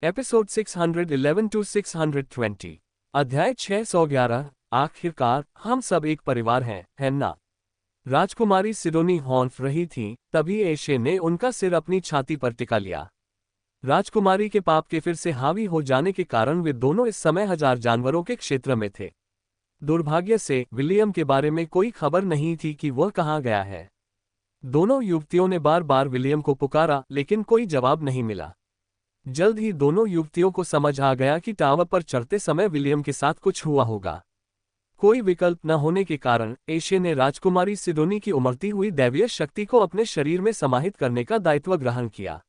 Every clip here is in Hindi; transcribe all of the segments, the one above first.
Episode 611 to 620। अध्याय 611। आखिरकार हम सब एक परिवार हैं, है ना? राजकुमारी सिडोनी हौंफ रही थीं, तभी एशे ने उनका सिर अपनी छाती पर टिका लिया। राजकुमारी के पाप के फिर से हावी हो जाने के कारण वे दोनों इस समय हजार जानवरों के क्षेत्र में थे। दुर्भाग्य से विलियम के बारे में कोई खबर नहीं थी कि वह कहाँ गया है। दोनों युवतियों ने बार बार विलियम को पुकारा, लेकिन कोई जवाब नहीं मिला। जल्द ही दोनों युवतियों को समझ आ गया कि टावर पर चढ़ते समय विलियम के साथ कुछ हुआ होगा। कोई विकल्प न होने के कारण एशे ने राजकुमारी सिडोनी की उमड़ती हुई दैवीय शक्ति को अपने शरीर में समाहित करने का दायित्व ग्रहण किया।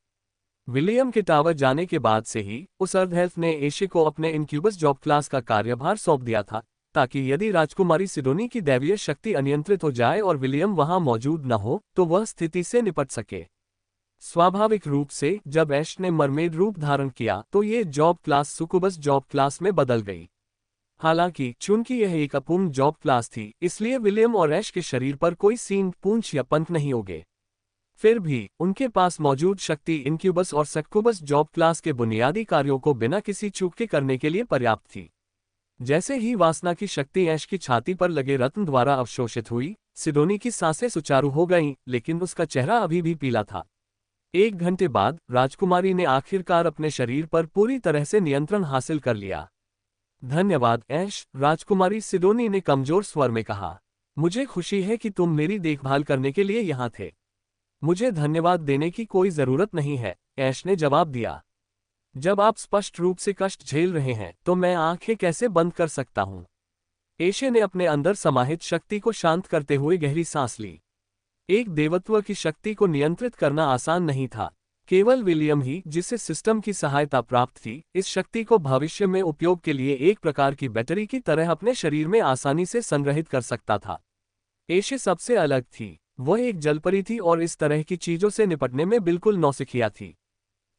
विलियम के टावर जाने के बाद से ही उस अर्धएल्फ ने एशे को अपने इनक्यूबस जॉब क्लास का कार्यभार सौंप दिया था, ताकि यदि राजकुमारी सिडोनी की दैवीय शक्ति अनियंत्रित हो जाए और विलियम वहां मौजूद न हो तो वह स्थिति से निपट सके। स्वाभाविक रूप से जब ऐश ने मरमेड रूप धारण किया तो ये जॉब क्लास सुकुबस जॉब क्लास में बदल गई। हालांकि चूंकि यह एक अपूर्ण जॉब क्लास थी, इसलिए विलियम और ऐश के शरीर पर कोई सींग, पूंछ या पंख नहीं होंगे। फिर भी उनके पास मौजूद शक्ति इनक्यूबस और सक्कुबस जॉब क्लास के बुनियादी कार्यों को बिना किसी चूक के करने के लिए पर्याप्त थी। जैसे ही वासना की शक्ति ऐश की छाती पर लगे रत्न द्वारा अवशोषित हुई, सिडोनी की सांसें सुचारू हो गईं, लेकिन उसका चेहरा अभी भी पीला था। 1 घंटे बाद राजकुमारी ने आखिरकार अपने शरीर पर पूरी तरह से नियंत्रण हासिल कर लिया। धन्यवाद ऐश, राजकुमारी सिडोनी ने कमजोर स्वर में कहा। मुझे खुशी है कि तुम मेरी देखभाल करने के लिए यहाँ थे। मुझे धन्यवाद देने की कोई जरूरत नहीं है, ऐश ने जवाब दिया। जब आप स्पष्ट रूप से कष्ट झेल रहे हैं तो मैं आंखें कैसे बंद कर सकता हूं? एशे ने अपने अंदर समाहित शक्ति को शांत करते हुए गहरी सांस ली। एक देवत्व की शक्ति को नियंत्रित करना आसान नहीं था। केवल विलियम ही, जिसे सिस्टम की सहायता प्राप्त थी, इस शक्ति को भविष्य में उपयोग के लिए एक प्रकार की बैटरी की तरह अपने शरीर में आसानी से संग्रहित कर सकता था। एशे सबसे अलग थी। वह एक जलपरी थी और इस तरह की चीजों से निपटने में बिल्कुल नौसिखिया थी।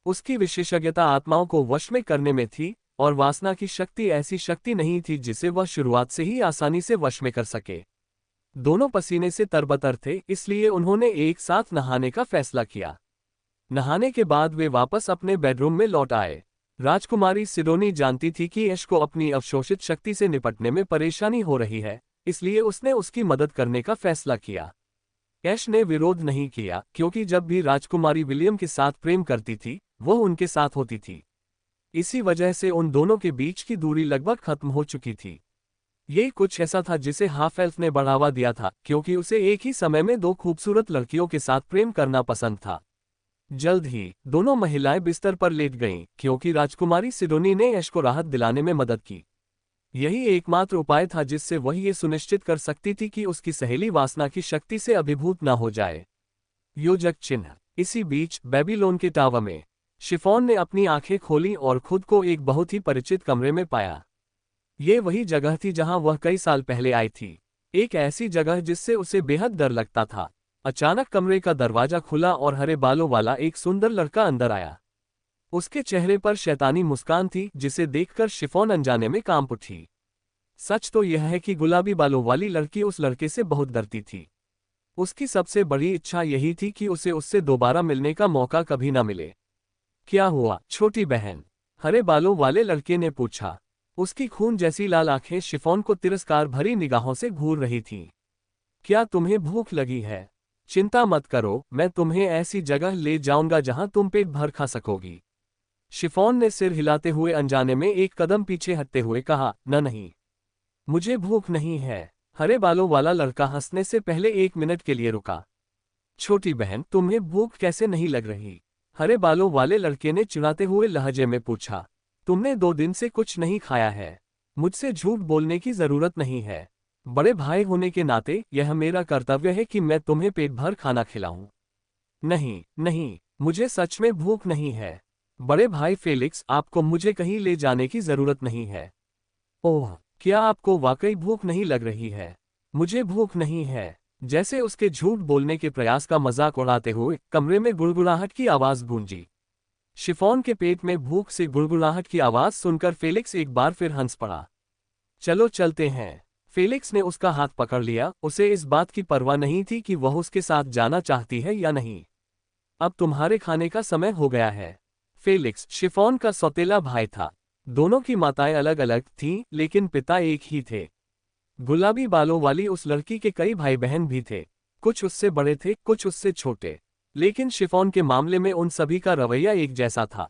उसकी विशेषज्ञता आत्माओं को वश में करने में थी, और वासना की शक्ति ऐसी शक्ति नहीं थी जिसे वह शुरुआत से ही आसानी से वश में कर सके। दोनों पसीने से तरबतर थे, इसलिए उन्होंने एक साथ नहाने का फैसला किया। नहाने के बाद वे वापस अपने बेडरूम में लौट आए। राजकुमारी सिडोनी जानती थी कि ऐश को अपनी अवशोषित शक्ति से निपटने में परेशानी हो रही है, इसलिए उसने उसकी मदद करने का फैसला किया। ऐश ने विरोध नहीं किया, क्योंकि जब भी राजकुमारी विलियम के साथ प्रेम करती थी, वह उनके साथ होती थी। इसी वजह से उन दोनों के बीच की दूरी लगभग खत्म हो चुकी थी। ये कुछ ऐसा था जिसे हाफ एल्फ ने बढ़ावा दिया था, क्योंकि उसे एक ही समय में 2 खूबसूरत लड़कियों के साथ प्रेम करना पसंद था। जल्द ही दोनों महिलाएं बिस्तर पर लेट गईं, क्योंकि राजकुमारी सिडोनी ने ऐश को राहत दिलाने में मदद की। यही एकमात्र उपाय था जिससे वह ये सुनिश्चित कर सकती थी कि उसकी सहेली वासना की शक्ति से अभिभूत न हो जाए। योजक चिन्ह। इसी बीच बेबीलोन के टावर में शिफॉन ने अपनी आंखें खोली और खुद को एक बहुत ही परिचित कमरे में पाया। ये वही जगह थी जहां वह कई साल पहले आई थी। एक ऐसी जगह जिससे उसे बेहद डर लगता था। अचानक कमरे का दरवाजा खुला और हरे बालों वाला एक सुंदर लड़का अंदर आया। उसके चेहरे पर शैतानी मुस्कान थी, जिसे देखकर शिफॉन अनजाने में कांप उठी। सच तो यह है कि गुलाबी बालों वाली लड़की उस लड़के से बहुत डरती थी। उसकी सबसे बड़ी इच्छा यही थी कि उसे उससे दोबारा मिलने का मौका कभी न मिले। क्या हुआ, छोटी बहन? हरे बालों वाले लड़के ने पूछा। उसकी खून जैसी लाल आंखें शिफॉन को तिरस्कार भरी निगाहों से घूर रही थीं। क्या तुम्हें भूख लगी है? चिंता मत करो, मैं तुम्हें ऐसी जगह ले जाऊंगा जहां तुम पेट भर खा सकोगी। शिफॉन ने सिर हिलाते हुए अनजाने में एक कदम पीछे हटते हुए कहा, नहीं, मुझे भूख नहीं है। हरे बालों वाला लड़का हंसने से पहले 1 मिनट के लिए रुका। छोटी बहन, तुम्हें भूख कैसे नहीं लग रही? हरे बालों वाले लड़के ने चिढ़ाते हुए लहजे में पूछा। तुमने 2 दिन से कुछ नहीं खाया है। मुझसे झूठ बोलने की जरूरत नहीं है। बड़े भाई होने के नाते यह मेरा कर्तव्य है कि मैं तुम्हें पेट भर खाना खिलाऊं। नहीं नहीं, मुझे सच में भूख नहीं है। बड़े भाई फेलिक्स, आपको मुझे कहीं ले जाने की जरूरत नहीं है। ओह, क्या आपको वाकई भूख नहीं लग रही है? मुझे भूख नहीं है। जैसे उसके झूठ बोलने के प्रयास का मजाक उड़ाते हुए कमरे में गुड़गुड़ाहट की आवाज गूंजी। शिफॉन के पेट में भूख से गुड़गुड़ाहट की आवाज सुनकर फेलिक्स एक बार फिर हंस पड़ा। चलो चलते हैं। फेलिक्स ने उसका हाथ पकड़ लिया। उसे इस बात की परवाह नहीं थी कि वह उसके साथ जाना चाहती है या नहीं। अब तुम्हारे खाने का समय हो गया है। फेलिक्स शिफॉन का सौतेला भाई था। दोनों की माताएं अलग अलग थीं, लेकिन पिता एक ही थे। गुलाबी बालों वाली उस लड़की के कई भाई बहन भी थे। कुछ उससे बड़े थे, कुछ उससे छोटे, लेकिन शिफॉन के मामले में उन सभी का रवैया एक जैसा था।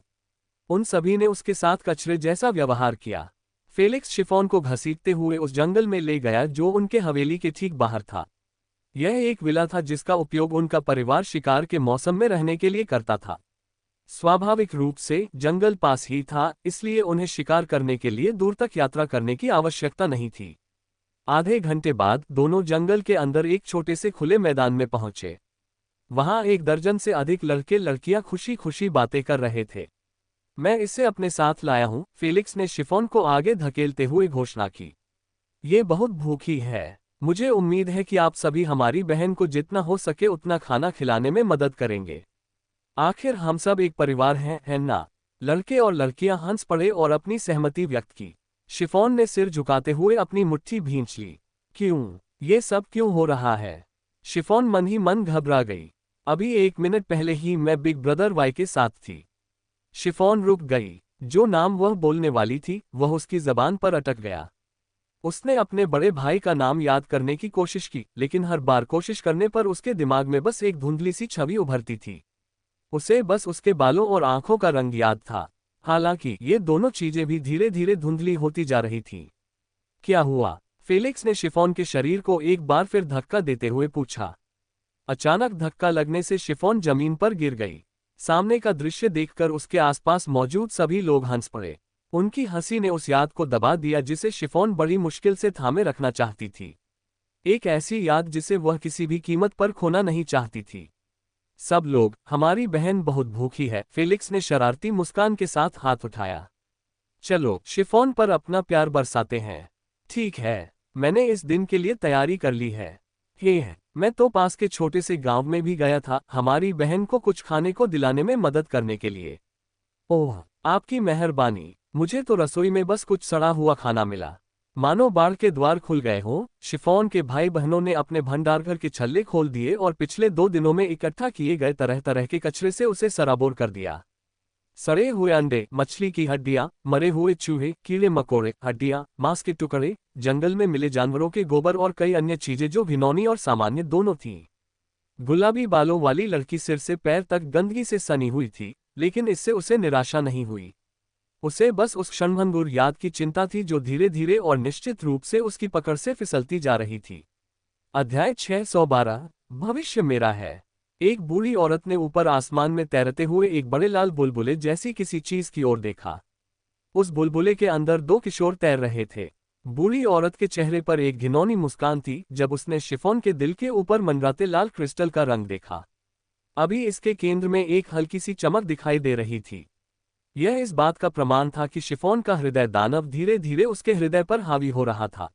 उन सभी ने उसके साथ कचरे जैसा व्यवहार किया। फेलिक्स शिफॉन को घसीटते हुए उस जंगल में ले गया जो उनके हवेली के ठीक बाहर था। यह एक विला था जिसका उपयोग उनका परिवार शिकार के मौसम में रहने के लिए करता था। स्वाभाविक रूप से जंगल पास ही था, इसलिए उन्हें शिकार करने के लिए दूर तक यात्रा करने की आवश्यकता नहीं थी। आधे घंटे बाद दोनों जंगल के अंदर एक छोटे से खुले मैदान में पहुंचे। वहां एक दर्जन से अधिक लड़के लड़कियां खुशी खुशी बातें कर रहे थे। मैं इसे अपने साथ लाया हूं, फेलिक्स ने शिफॉन को आगे धकेलते हुए घोषणा की। ये बहुत भूखी है। मुझे उम्मीद है कि आप सभी हमारी बहन को जितना हो सके उतना खाना खिलाने में मदद करेंगे। आखिर हम सब एक परिवार हैं, है ना? लड़के और लड़कियां हंस पड़े और अपनी सहमति व्यक्त की। शिफॉन ने सिर झुकाते हुए अपनी मुट्ठी भींच ली। क्यों? ये सब क्यों हो रहा है? शिफॉन मन ही मन घबरा गई। अभी 1 मिनट पहले ही मैं बिग ब्रदर वाई के साथ थी। शिफॉन रुक गई। जो नाम वह बोलने वाली थी वह उसकी जबान पर अटक गया। उसने अपने बड़े भाई का नाम याद करने की कोशिश की, लेकिन हर बार कोशिश करने पर उसके दिमाग में बस एक धुंधली सी छवि उभरती थी। उसे बस उसके बालों और आंखों का रंग याद था। हालांकि ये दोनों चीजें भी धीरे धीरे धुंधली होती जा रही थीं। क्या हुआ? फेलिक्स ने शिफॉन के शरीर को एक बार फिर धक्का देते हुए पूछा। अचानक धक्का लगने से शिफॉन जमीन पर गिर गई। सामने का दृश्य देखकर उसके आसपास मौजूद सभी लोग हंस पड़े। उनकी हंसी ने उस याद को दबा दिया जिसे शिफॉन बड़ी मुश्किल से थामे रखना चाहती थी। एक ऐसी याद जिसे वह किसी भी कीमत पर खोना नहीं चाहती थी। सब लोग, हमारी बहन बहुत भूखी है। फेलिक्स ने शरारती मुस्कान के साथ हाथ उठाया। चलो शिफॉन पर अपना प्यार बरसाते हैं। ठीक है, मैंने इस दिन के लिए तैयारी कर ली है। मैं तो पास के छोटे से गांव में भी गया था, हमारी बहन को कुछ खाने को दिलाने में मदद करने के लिए। ओह, आपकी मेहरबानी। मुझे तो रसोई में बस कुछ सड़ा हुआ खाना मिला। मानो बाढ़ के द्वार खुल गए हों। शिफॉन के भाई बहनों ने अपने भंडारघर के छल्ले खोल दिए और पिछले 2 दिनों में इकट्ठा किए गए तरह तरह के कचरे से उसे सराबोर कर दिया। सड़े हुए अंडे, मछली की हड्डियां, मरे हुए चूहे, कीड़े मकोड़े, हड्डियां, मांस के टुकड़े, जंगल में मिले जानवरों के गोबर और कई अन्य चीजें जो घिनौनी और सामान्य दोनों थीं। गुलाबी बालों वाली लड़की सिर से पैर तक गंदगी से सनी हुई थी, लेकिन इससे उसे निराशा नहीं हुई। उसे बस उस क्षणभंगुर याद की चिंता थी जो धीरे धीरे और निश्चित रूप से उसकी पकड़ से फिसलती जा रही थी। अध्याय 612 भविष्य मेरा है। एक बूढ़ी औरत ने ऊपर आसमान में तैरते हुए एक बड़े लाल बुलबुले जैसी किसी चीज की ओर देखा। उस बुलबुले के अंदर 2 किशोर तैर रहे थे। बूढ़ी औरत के चेहरे पर एक घिनौनी मुस्कान थी जब उसने शिफॉन के दिल के ऊपर मंडराते लाल क्रिस्टल का रंग देखा। अभी इसके केंद्र में एक हल्की सी चमक दिखाई दे रही थी। यह इस बात का प्रमाण था कि शिफॉन का हृदय दानव धीरे धीरे उसके हृदय पर हावी हो रहा था।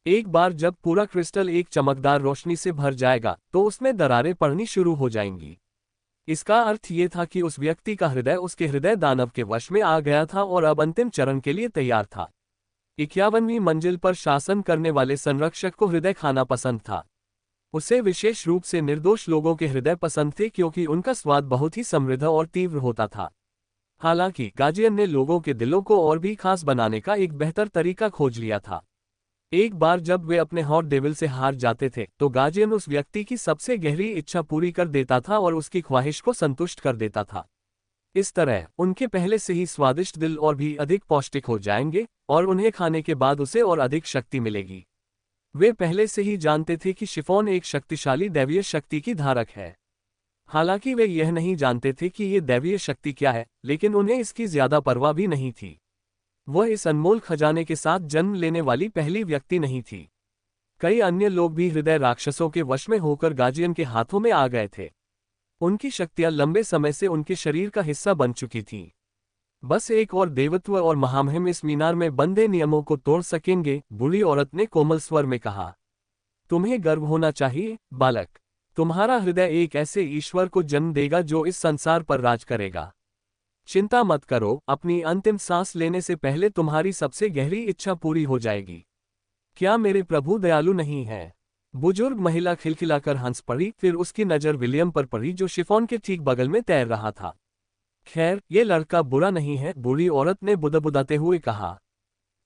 एक बार जब पूरा क्रिस्टल एक चमकदार रोशनी से भर जाएगा तो उसमें दरारें पड़नी शुरू हो जाएंगी। इसका अर्थ ये था कि उस व्यक्ति का हृदय उसके हृदय दानव के वश में आ गया था और अब अंतिम चरण के लिए तैयार था। 51वीं मंजिल पर शासन करने वाले संरक्षक को हृदय खाना पसंद था। उसे विशेष रूप से निर्दोष लोगों के हृदय पसंद थे क्योंकि उनका स्वाद बहुत ही समृद्ध और तीव्र होता था। हालांकि गार्जियन ने लोगों के दिलों को और भी खास बनाने का एक बेहतर तरीका खोज लिया था। एक बार जब वे अपने हॉट डेविल से हार जाते थे तो गार्जियन उस व्यक्ति की सबसे गहरी इच्छा पूरी कर देता था और उसकी ख्वाहिश को संतुष्ट कर देता था। इस तरह उनके पहले से ही स्वादिष्ट दिल और भी अधिक पौष्टिक हो जाएंगे और उन्हें खाने के बाद उसे और अधिक शक्ति मिलेगी। वे पहले से ही जानते थे कि शिफॉन एक शक्तिशाली दैवीय शक्ति की धारक है। हालांकि वे यह नहीं जानते थे कि ये दैवीय शक्ति क्या है, लेकिन उन्हें इसकी ज्यादा परवाह भी नहीं थी। वह इस अनमोल खजाने के साथ जन्म लेने वाली पहली व्यक्ति नहीं थी। कई अन्य लोग भी हृदय राक्षसों के वश में होकर गार्जियन के हाथों में आ गए थे। उनकी शक्तियां लंबे समय से उनके शरीर का हिस्सा बन चुकी थीं। बस एक और देवत्व और महामहिम इस मीनार में बंधे नियमों को तोड़ सकेंगे, बूढ़ी औरत ने कोमल स्वर में कहा। तुम्हें गर्व होना चाहिए, बालक। तुम्हारा हृदय एक ऐसे ईश्वर को जन्म देगा जो इस संसार पर राज करेगा। चिंता मत करो, अपनी अंतिम सांस लेने से पहले तुम्हारी सबसे गहरी इच्छा पूरी हो जाएगी। क्या मेरे प्रभु दयालु नहीं है? बुजुर्ग महिला खिलखिलाकर हंस पड़ी, फिर उसकी नजर विलियम पर पड़ी जो शिफॉन के ठीक बगल में तैर रहा था। खैर, ये लड़का बुरा नहीं है, बूढ़ी औरत ने बुदबुदाते हुए कहा।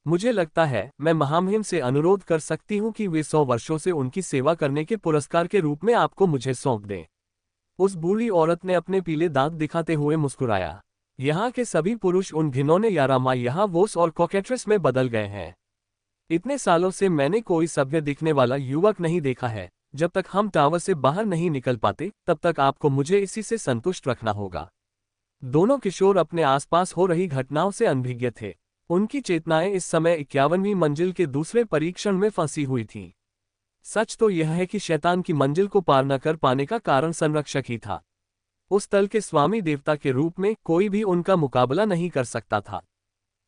मुझे लगता है मैं महामहिम से अनुरोध कर सकती हूँ कि वे 100 वर्षों से उनकी सेवा करने के पुरस्कार के रूप में आपको मुझे सौंप दें। उस बूढ़ी औरत ने अपने पीले दांत दिखाते हुए मुस्कुराया। यहाँ के सभी पुरुष उन घिनौने यारामा यहाँ वोस और कॉकेट्रेस में बदल गए हैं। इतने सालों से मैंने कोई सभ्य दिखने वाला युवक नहीं देखा है। जब तक हम टावर से बाहर नहीं निकल पाते तब तक आपको मुझे इसी से संतुष्ट रखना होगा। दोनों किशोर अपने आसपास हो रही घटनाओं से अनभिज्ञ थे। उनकी चेतनाएं इस समय 51वीं मंजिल के दूसरे परीक्षण में फंसी हुई थीं। सच तो यह है कि शैतान की मंजिल को पार न कर पाने का कारण संरक्षक ही था। उस तल के स्वामी देवता के रूप में कोई भी उनका मुकाबला नहीं कर सकता था।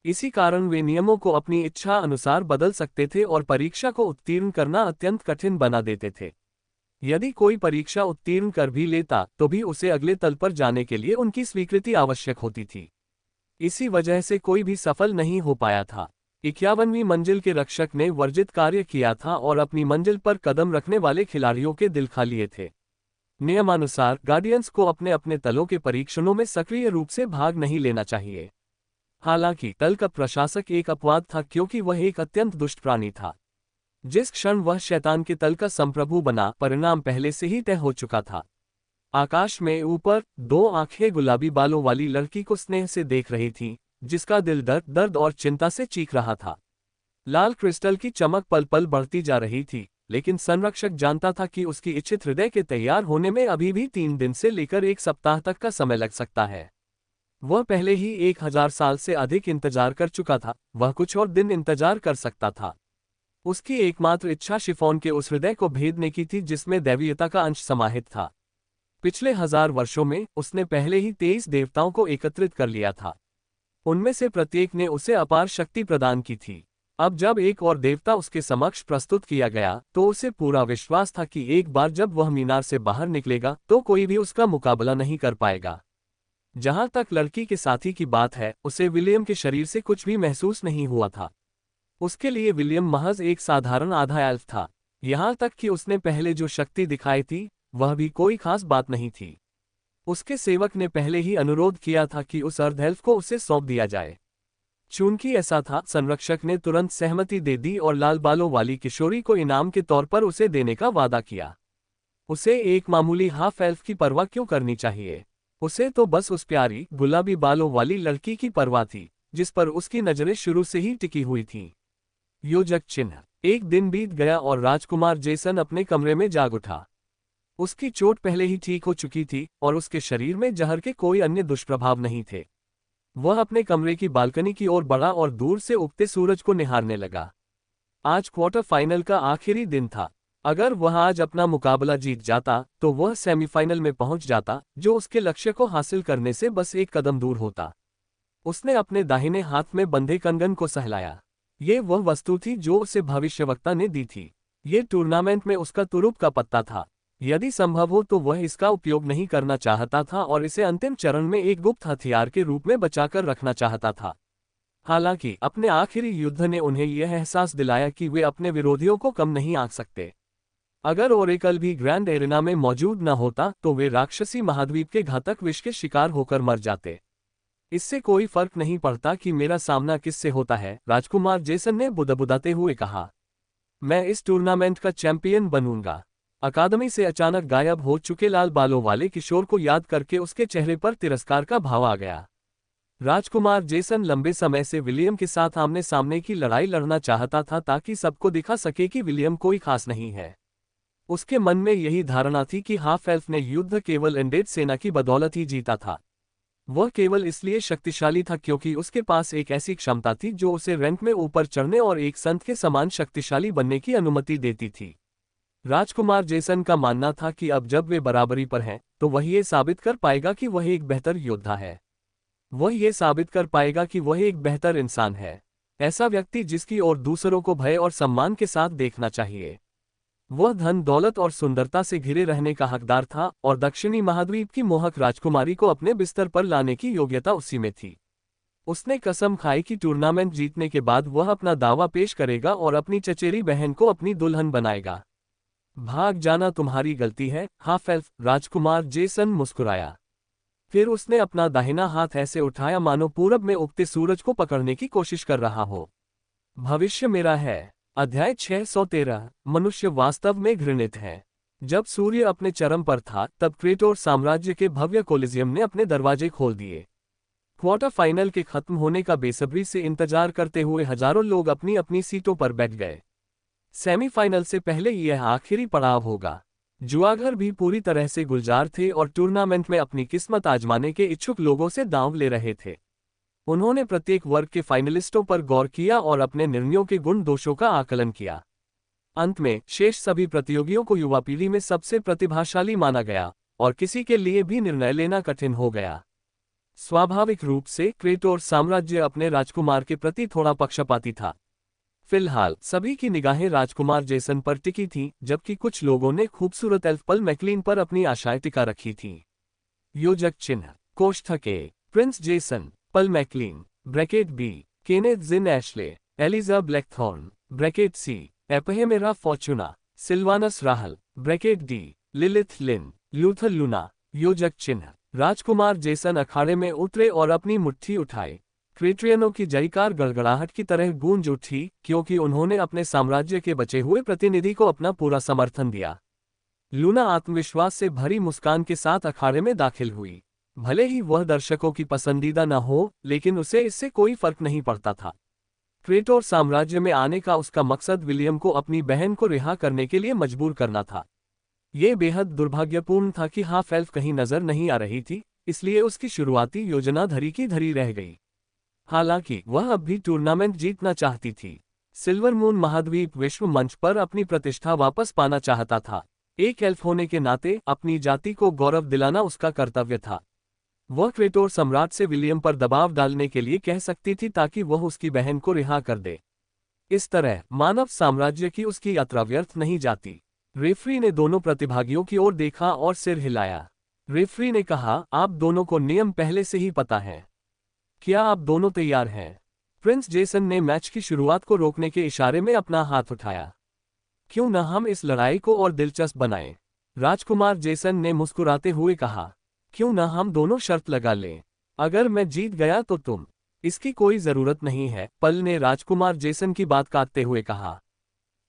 इसी कारण वे नियमों को अपनी इच्छा अनुसार बदल सकते थे और परीक्षा को उत्तीर्ण करना अत्यंत कठिन बना देते थे। यदि कोई परीक्षा उत्तीर्ण कर भी लेता तो भी उसे अगले तल पर जाने के लिए उनकी स्वीकृति आवश्यक होती थी। इसी वजह से कोई भी सफल नहीं हो पाया था। 51वीं मंजिल के रक्षक ने वर्जित कार्य किया था और अपनी मंजिल पर कदम रखने वाले खिलाड़ियों के दिल खा लिए थे। नियमानुसार गार्डियंस को अपने अपने तलों के परीक्षणों में सक्रिय रूप से भाग नहीं लेना चाहिए। हालांकि तल का प्रशासक एक अपवाद था, क्योंकि वह एक अत्यंत दुष्ट प्राणी था। जिस क्षण वह शैतान के तल का संप्रभु बना, परिणाम पहले से ही तय हो चुका था। आकाश में ऊपर 2 आंखें गुलाबी बालों वाली लड़की को स्नेह से देख रही थीं, जिसका दिल दर्द और चिंता से चीख रहा था। लाल क्रिस्टल की चमक पल पल बढ़ती जा रही थी, लेकिन संरक्षक जानता था कि उसकी इच्छित हृदय के तैयार होने में अभी भी 3 दिन से लेकर 1 सप्ताह तक का समय लग सकता है। वह पहले ही 1000 साल से अधिक इंतजार कर चुका था, वह कुछ और दिन इंतजार कर सकता था। उसकी एकमात्र इच्छा शिफॉन के उस हृदय को भेदने की थी जिसमें दैवीयता का अंश समाहित था। पिछले 1000 वर्षों में उसने पहले ही 23 देवताओं को एकत्रित कर लिया था। उनमें से प्रत्येक ने उसे अपार शक्ति प्रदान की थी। अब जब एक और देवता उसके समक्ष प्रस्तुत किया गया तो उसे पूरा विश्वास था कि एक बार जब वह मीनार से बाहर निकलेगा तो कोई भी उसका मुकाबला नहीं कर पाएगा। जहां तक लड़की के साथी की बात है, उसे विलियम के शरीर से कुछ भी महसूस नहीं हुआ था। उसके लिए विलियम महज एक साधारण आधा एल्फ था। यहां तक कि उसने पहले जो शक्ति दिखाई थी वह भी कोई खास बात नहीं थी। उसके सेवक ने पहले ही अनुरोध किया था कि उस अर्ध एल्फ को उसे सौंप दिया जाए। चूंकि ऐसा था, संरक्षक ने तुरंत सहमति दे दी और लाल बालों वाली किशोरी को इनाम के तौर पर उसे देने का वादा किया। उसे एक मामूली हाफ एल्फ की परवाह क्यों करनी चाहिए? उसे तो बस उस प्यारी गुलाबी बालों वाली लड़की की परवाह थी, जिस पर उसकी नजरें शुरू से ही टिकी हुई थीं। योजक चिन्ह। एक दिन बीत गया और राजकुमार जेसन अपने कमरे में जाग उठा। उसकी चोट पहले ही ठीक हो चुकी थी और उसके शरीर में जहर के कोई अन्य दुष्प्रभाव नहीं थे। वह अपने कमरे की बालकनी की ओर बढ़ा और दूर से उगते सूरज को निहारने लगा। आज क्वार्टर फाइनल का आखिरी दिन था। अगर वह आज अपना मुकाबला जीत जाता तो वह सेमीफाइनल में पहुंच जाता, जो उसके लक्ष्य को हासिल करने से बस एक कदम दूर होता। उसने अपने दाहिने हाथ में बंधे कंगन को सहलाया। ये वह वस्तु थी जो उसे भविष्यवक्ता ने दी थी। ये टूर्नामेंट में उसका तुरुप का पत्ता था। यदि संभव हो तो वह इसका उपयोग नहीं करना चाहता था और इसे अंतिम चरण में एक गुप्त हथियार के रूप में बचाकर रखना चाहता था। हालांकि अपने आखिरी युद्ध ने उन्हें यह एहसास दिलाया कि वे अपने विरोधियों को कम नहीं आंक सकते। अगर ओरेकल भी ग्रैंड एरिना में मौजूद न होता तो वे राक्षसी महाद्वीप के घातक विष के शिकार होकर मर जाते। इससे कोई फर्क नहीं पड़ता कि मेरा सामना किससे होता है, राजकुमार जेसन ने बुदबुदाते हुए कहा। मैं इस टूर्नामेंट का चैंपियन बनूंगा। अकादमी से अचानक गायब हो चुके लाल बालों वाले किशोर को याद करके उसके चेहरे पर तिरस्कार का भाव आ गया। राजकुमार जेसन लंबे समय से विलियम के साथ आमने सामने की लड़ाई लड़ना चाहता था ताकि सबको दिखा सके कि विलियम कोई खास नहीं है। उसके मन में यही धारणा थी कि हाफ एल्फ ने युद्ध केवल एंडेड सेना की बदौलत ही जीता था। वह केवल इसलिए शक्तिशाली था क्योंकि उसके पास एक ऐसी क्षमता थी जो उसे रैंक में ऊपर चढ़ने और एक संत के समान शक्तिशाली बनने की अनुमति देती थी। राजकुमार जेसन का मानना था कि अब जब वे बराबरी पर हैं, तो वह ये साबित कर पाएगा कि वह एक बेहतर योद्धा है। वह ये साबित कर पाएगा कि वह एक बेहतर इंसान है, ऐसा व्यक्ति जिसकी ओर दूसरों को भय और सम्मान के साथ देखना चाहिए। वह धन दौलत और सुंदरता से घिरे रहने का हकदार था और दक्षिणी महाद्वीप की मोहक राजकुमारी को अपने बिस्तर पर लाने की योग्यता उसी में थी। उसने कसम खाई कि टूर्नामेंट जीतने के बाद वह अपना दावा पेश करेगा और अपनी चचेरी बहन को अपनी दुल्हन बनाएगा। भाग जाना तुम्हारी गलती है, हाफ एल्फ, राजकुमार जेसन मुस्कुराया। फिर उसने अपना दाहिना हाथ ऐसे उठाया मानो पूरब में उगते सूरज को पकड़ने की कोशिश कर रहा हो। भविष्य मेरा है। अध्याय 613। मनुष्य वास्तव में घृणित है। जब सूर्य अपने चरम पर था तब क्रेटोर साम्राज्य के भव्य कोलिजियम ने अपने दरवाजे खोल दिए। क्वार्टर फाइनल के खत्म होने का बेसब्री से इंतजार करते हुए हजारों लोग अपनी अपनी सीटों पर बैठ गए। सेमीफाइनल से पहले यह आखिरी पड़ाव होगा। जुआघर भी पूरी तरह से गुलजार थे और टूर्नामेंट में अपनी किस्मत आजमाने के इच्छुक लोगों से दांव ले रहे थे। उन्होंने प्रत्येक वर्ग के फाइनलिस्टों पर गौर किया और अपने निर्णयों के गुण दोषों का आकलन किया। अंत में शेष सभी प्रतियोगियों को युवा पीढ़ी में सबसे प्रतिभाशाली माना गया और किसी के लिए भी निर्णय लेना कठिन हो गया। स्वाभाविक रूप से क्रेटोर साम्राज्य अपने राजकुमार के प्रति थोड़ा पक्षपाती था। फिलहाल सभी की निगाहें राजकुमार जेसन पर टिकी थीं, जबकि कुछ लोगों ने खूबसूरत एल्फ पल मैकलीन पर अपनी आशाएं टिका रखी थीं। योजक चिन्ह कोष्ठक A, prince Jason, Paul McLean, bracket B, Kenneth Jin Ashley, Eliza Blackthorn, bracket C, Ephemera Fortuna, Silvanus Rahl, bracket D, Lilith Lin, Luther Luna. योजक चिन्ह राजकुमार जेसन अखाड़े में उतरे और अपनी मुट्ठी उठाए। क्रेट्रियनों की जयकार गड़गड़ाहट की तरह गूंज उठी, क्योंकि उन्होंने अपने साम्राज्य के बचे हुए प्रतिनिधि को अपना पूरा समर्थन दिया। लूना आत्मविश्वास से भरी मुस्कान के साथ अखाड़े में दाखिल हुई। भले ही वह दर्शकों की पसंदीदा न हो, लेकिन उसे इससे कोई फर्क नहीं पड़ता था। क्रेटोर साम्राज्य में आने का उसका मकसद विलियम को अपनी बहन को रिहा करने के लिए मजबूर करना था। ये बेहद दुर्भाग्यपूर्ण था कि हाफ एल्फ कहीं नजर नहीं आ रही थी, इसलिए उसकी शुरुआती योजना धरी की धरी रह गई। हालांकि वह अब भी टूर्नामेंट जीतना चाहती थी। सिल्वर मून महाद्वीप विश्व मंच पर अपनी प्रतिष्ठा वापस पाना चाहता था। एक एल्फ होने के नाते अपनी जाति को गौरव दिलाना उसका कर्तव्य था। वह क्रेटोर सम्राट से विलियम पर दबाव डालने के लिए कह सकती थी ताकि वह उसकी बहन को रिहा कर दे। इस तरह मानव साम्राज्य की उसकी यात्रा व्यर्थ नहीं जाती। रेफरी ने दोनों प्रतिभागियों की ओर देखा और सिर हिलाया। रेफरी ने कहा, आप दोनों को नियम पहले से ही पता है। क्या आप दोनों तैयार हैं? प्रिंस जेसन ने मैच की शुरुआत को रोकने के इशारे में अपना हाथ उठाया। क्यों न हम इस लड़ाई को और दिलचस्प बनाएं? राजकुमार जेसन ने मुस्कुराते हुए कहा। क्यों न हम दोनों शर्त लगा लें? अगर मैं जीत गया तो तुम? इसकी कोई जरूरत नहीं है, पल ने राजकुमार जेसन की बात काटते हुए कहा।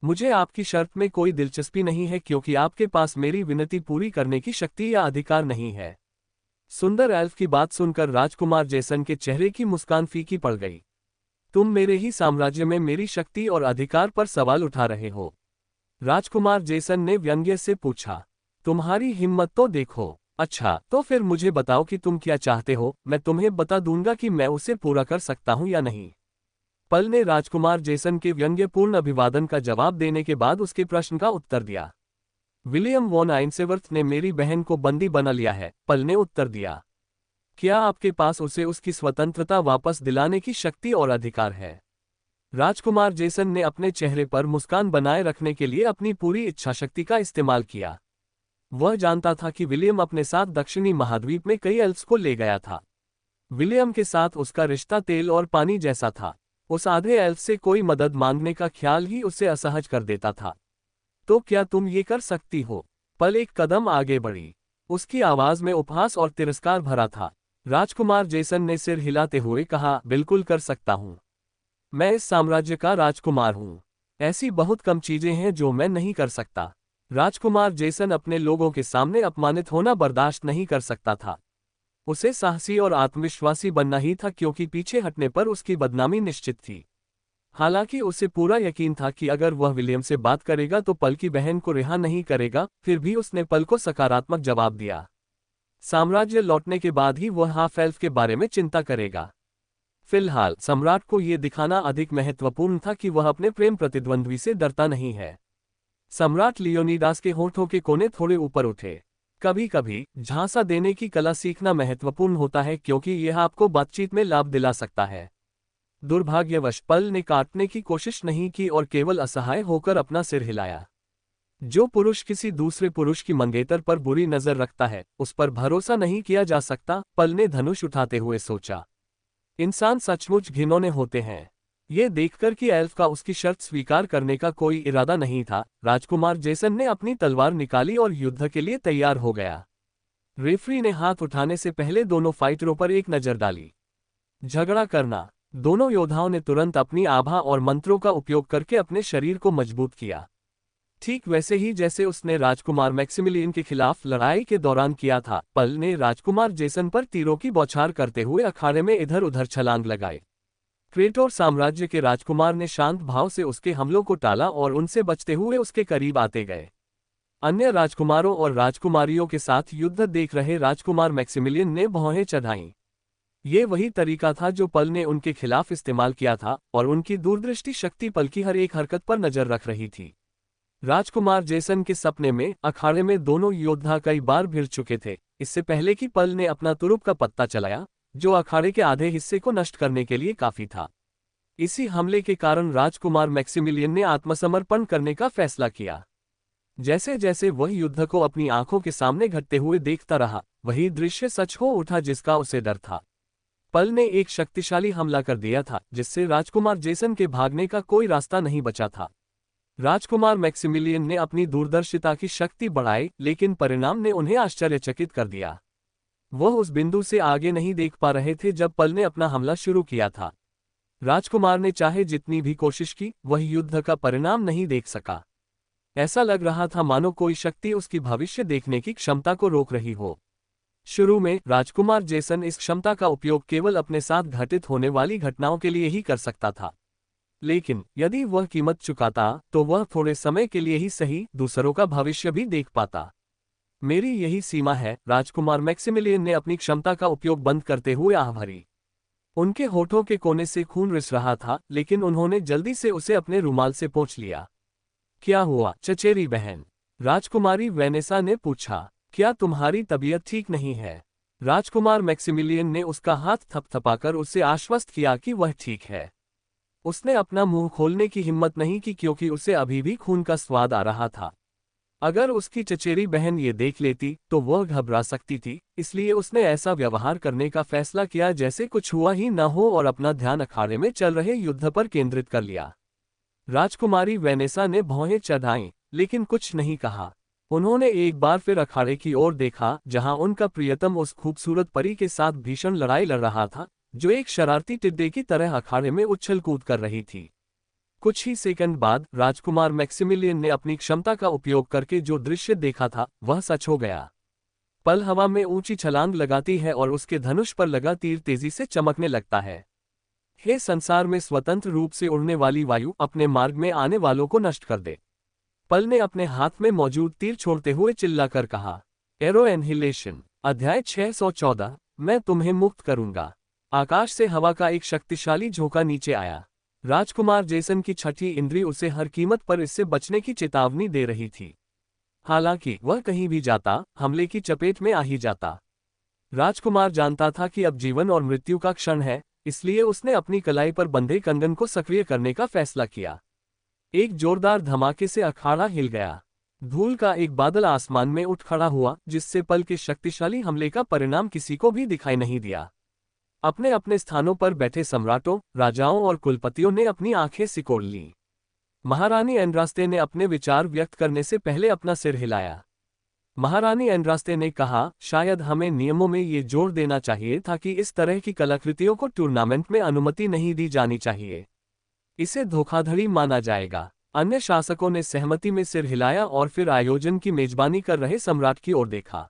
मुझे आपकी शर्त में कोई दिलचस्पी नहीं है, क्योंकि आपके पास मेरी विनती पूरी करने की शक्ति या अधिकार नहीं है। सुंदर एल्फ की बात सुनकर राजकुमार जेसन के चेहरे की मुस्कान फीकी पड़ गई। तुम मेरे ही साम्राज्य में मेरी शक्ति और अधिकार पर सवाल उठा रहे हो? राजकुमार जेसन ने व्यंग्य से पूछा। तुम्हारी हिम्मत तो देखो। अच्छा, तो फिर मुझे बताओ कि तुम क्या चाहते हो, मैं तुम्हें बता दूंगा कि मैं उसे पूरा कर सकता हूं या नहीं। पल ने राजकुमार जेसन के व्यंग्यपूर्ण अभिवादन का जवाब देने के बाद उसके प्रश्न का उत्तर दिया। विलियम वॉन आइंसेवर्थ ने मेरी बहन को बंदी बना लिया है, पल ने उत्तर दिया। क्या आपके पास उसे उसकी स्वतंत्रता वापस दिलाने की शक्ति और अधिकार है? राजकुमार जेसन ने अपने चेहरे पर मुस्कान बनाए रखने के लिए अपनी पूरी इच्छाशक्ति का इस्तेमाल किया। वह जानता था कि विलियम अपने साथ दक्षिणी महाद्वीप में कई एल्फ्स को ले गया था। विलियम के साथ उसका रिश्ता तेल और पानी जैसा था। उस आधे एल्फ से कोई मदद मांगने का ख्याल ही उसे असहज कर देता था। तो क्या तुम ये कर सकती हो? पल एक कदम आगे बढ़ी। उसकी आवाज में उपहास और तिरस्कार भरा था। राजकुमार जेसन ने सिर हिलाते हुए कहा, बिल्कुल कर सकता हूं। मैं इस साम्राज्य का राजकुमार हूं। ऐसी बहुत कम चीजें हैं जो मैं नहीं कर सकता। राजकुमार जेसन अपने लोगों के सामने अपमानित होना बर्दाश्त नहीं कर सकता था। उसे साहसी और आत्मविश्वासी बनना ही था, क्योंकि पीछे हटने पर उसकी बदनामी निश्चित थी। हालांकि उसे पूरा यकीन था कि अगर वह विलियम से बात करेगा तो पल की बहन को रिहा नहीं करेगा। फिर भी उसने पल को सकारात्मक जवाब दिया। साम्राज्य लौटने के बाद ही वह हाफ एल्फ के बारे में चिंता करेगा। फिलहाल सम्राट को यह दिखाना अधिक महत्वपूर्ण था कि वह अपने प्रेम प्रतिद्वंद्वी से डरता नहीं है। सम्राट लियोनिडास के होठों के कोने थोड़े ऊपर उठे। कभी कभी झांसा देने की कला सीखना महत्वपूर्ण होता है, क्योंकि यह आपको बातचीत में लाभ दिला सकता है। दुर्भाग्यवश पल ने काटने की कोशिश नहीं की और केवल असहाय होकर अपना सिर हिलाया। जो पुरुष किसी दूसरे पुरुष की मंगेतर पर बुरी नजर रखता है, उस पर भरोसा नहीं किया जा सकता, पल ने धनुष उठाते हुए सोचा। इंसान सचमुच घिनौने होते हैं। ये देखकर कि एल्फ का उसकी शर्त स्वीकार करने का कोई इरादा नहीं था, राजकुमार जेसन ने अपनी तलवार निकाली और युद्ध के लिए तैयार हो गया। रेफरी ने हाथ उठाने से पहले दोनों फाइटरों पर एक नजर डाली। झगड़ा करना। दोनों योद्धाओं ने तुरंत अपनी आभा और मंत्रों का उपयोग करके अपने शरीर को मजबूत किया, ठीक वैसे ही जैसे उसने राजकुमार मैक्सिमिलियन के खिलाफ लड़ाई के दौरान किया था। पल ने राजकुमार जेसन पर तीरों की बौछार करते हुए अखाड़े में इधर उधर छलांग लगाए। क्रेटोर साम्राज्य के राजकुमार ने शांत भाव से उसके हमलों को टाला और उनसे बचते हुए उसके करीब आते गए। अन्य राजकुमारों और राजकुमारियों के साथ युद्ध देख रहे राजकुमार मैक्सिमिलियन ने भौहें चढ़ाईं। ये वही तरीका था जो पल ने उनके खिलाफ इस्तेमाल किया था और उनकी दूरदृष्टि शक्ति पल की हर एक हरकत पर नजर रख रही थी। राजकुमार जेसन के सपने में अखाड़े में दोनों योद्धा कई बार भिड़ चुके थे, इससे पहले कि पल ने अपना तुरुप का पत्ता चलाया, जो अखाड़े के आधे हिस्से को नष्ट करने के लिए काफी था। इसी हमले के कारण राजकुमार मैक्सिमिलियन ने आत्मसमर्पण करने का फैसला किया। जैसे जैसे वह युद्ध को अपनी आंखों के सामने घटते हुए देखता रहा, वही दृश्य सच हो उठा जिसका उसे डर था। पल ने एक शक्तिशाली हमला कर दिया था जिससे राजकुमार जेसन के भागने का कोई रास्ता नहीं बचा था। राजकुमार मैक्सिमिलियन ने अपनी दूरदर्शिता की शक्ति बढ़ाई, लेकिन परिणाम ने उन्हें आश्चर्यचकित कर दिया। वह उस बिंदु से आगे नहीं देख पा रहे थे जब पल ने अपना हमला शुरू किया था। राजकुमार ने चाहे जितनी भी कोशिश की, वह युद्ध का परिणाम नहीं देख सका। ऐसा लग रहा था मानो कोई शक्ति उसकी भविष्य देखने की क्षमता को रोक रही हो। शुरू में राजकुमार जेसन इस क्षमता का उपयोग केवल अपने साथ घटित होने वाली घटनाओं के लिए ही कर सकता था, लेकिन यदि वह कीमत चुकाता तो वह थोड़े समय के लिए ही सही दूसरों का भविष्य भी देख पाता। मेरी यही सीमा है, राजकुमार मैक्सिमिलियन ने अपनी क्षमता का उपयोग बंद करते हुए आह भरी। उनके होठों के कोने से खून रिस रहा था, लेकिन उन्होंने जल्दी से उसे अपने रुमाल से पोंछ लिया। क्या हुआ चचेरी बहन? राजकुमारी वेनेसा ने पूछा। क्या तुम्हारी तबीयत ठीक नहीं है? राजकुमार मैक्सिमिलियन ने उसका हाथ थपथपाकर उसे आश्वस्त किया कि वह ठीक है। उसने अपना मुंह खोलने की हिम्मत नहीं की क्योंकि उसे अभी भी खून का स्वाद आ रहा था। अगर उसकी चचेरी बहन ये देख लेती तो वह घबरा सकती थी, इसलिए उसने ऐसा व्यवहार करने का फैसला किया जैसे कुछ हुआ ही न हो और अपना ध्यान अखाड़े में चल रहे युद्ध पर केंद्रित कर लिया। राजकुमारी वेनेसा ने भौहें चढ़ाईं, लेकिन कुछ नहीं कहा। उन्होंने एक बार फिर अखाड़े की ओर देखा, जहां उनका प्रियतम उस खूबसूरत परी के साथ भीषण लड़ाई लड़ रहा था, जो एक शरारती टिड्डे की तरह अखाड़े में उछल कूद कर रही थी। कुछ ही सेकंड बाद राजकुमार मैक्सिमिलियन ने अपनी क्षमता का उपयोग करके जो दृश्य देखा था वह सच हो गया। पल हवा में ऊंची छलांग लगाती है और उसके धनुष पर लगा तीर तेजी से चमकने लगता है। हे संसार में स्वतंत्र रूप से उड़ने वाली वायु, अपने मार्ग में आने वालों को नष्ट कर दे। पल ने अपने हाथ में मौजूद तीर छोड़ते हुए चिल्लाकर कहा। Arrow annihilation. अध्याय 614। मैं तुम्हें मुक्त करूंगा। आकाश से हवा का एक शक्तिशाली झोंका नीचे आया। राजकुमार जेसन की छठी इंद्री उसे हर कीमत पर इससे बचने की चेतावनी दे रही थी। हालांकि वह कहीं भी जाता, हमले की चपेट में आ ही जाता। राजकुमार जानता था कि अब जीवन और मृत्यु का क्षण है, इसलिए उसने अपनी कलाई पर बंधे कंगन को सक्रिय करने का फैसला किया। एक जोरदार धमाके से अखाड़ा हिल गया। धूल का एक बादल आसमान में उठ खड़ा हुआ, जिससे पल के शक्तिशाली हमले का परिणाम किसी को भी दिखाई नहीं दिया। अपने अपने स्थानों पर बैठे सम्राटों, राजाओं और कुलपतियों ने अपनी आंखें सिकोड़ लीं। महारानी एंड्रास्ते ने अपने विचार व्यक्त करने से पहले अपना सिर हिलाया। महारानी एंड्रास्ते ने कहा, शायद हमें नियमों में ये जोर देना चाहिए था कि इस तरह की कलाकृतियों को टूर्नामेंट में अनुमति नहीं दी जानी चाहिए। इसे धोखाधड़ी माना जाएगा। अन्य शासकों ने सहमति में सिर हिलाया और फिर आयोजन की मेजबानी कर रहे सम्राट की ओर देखा।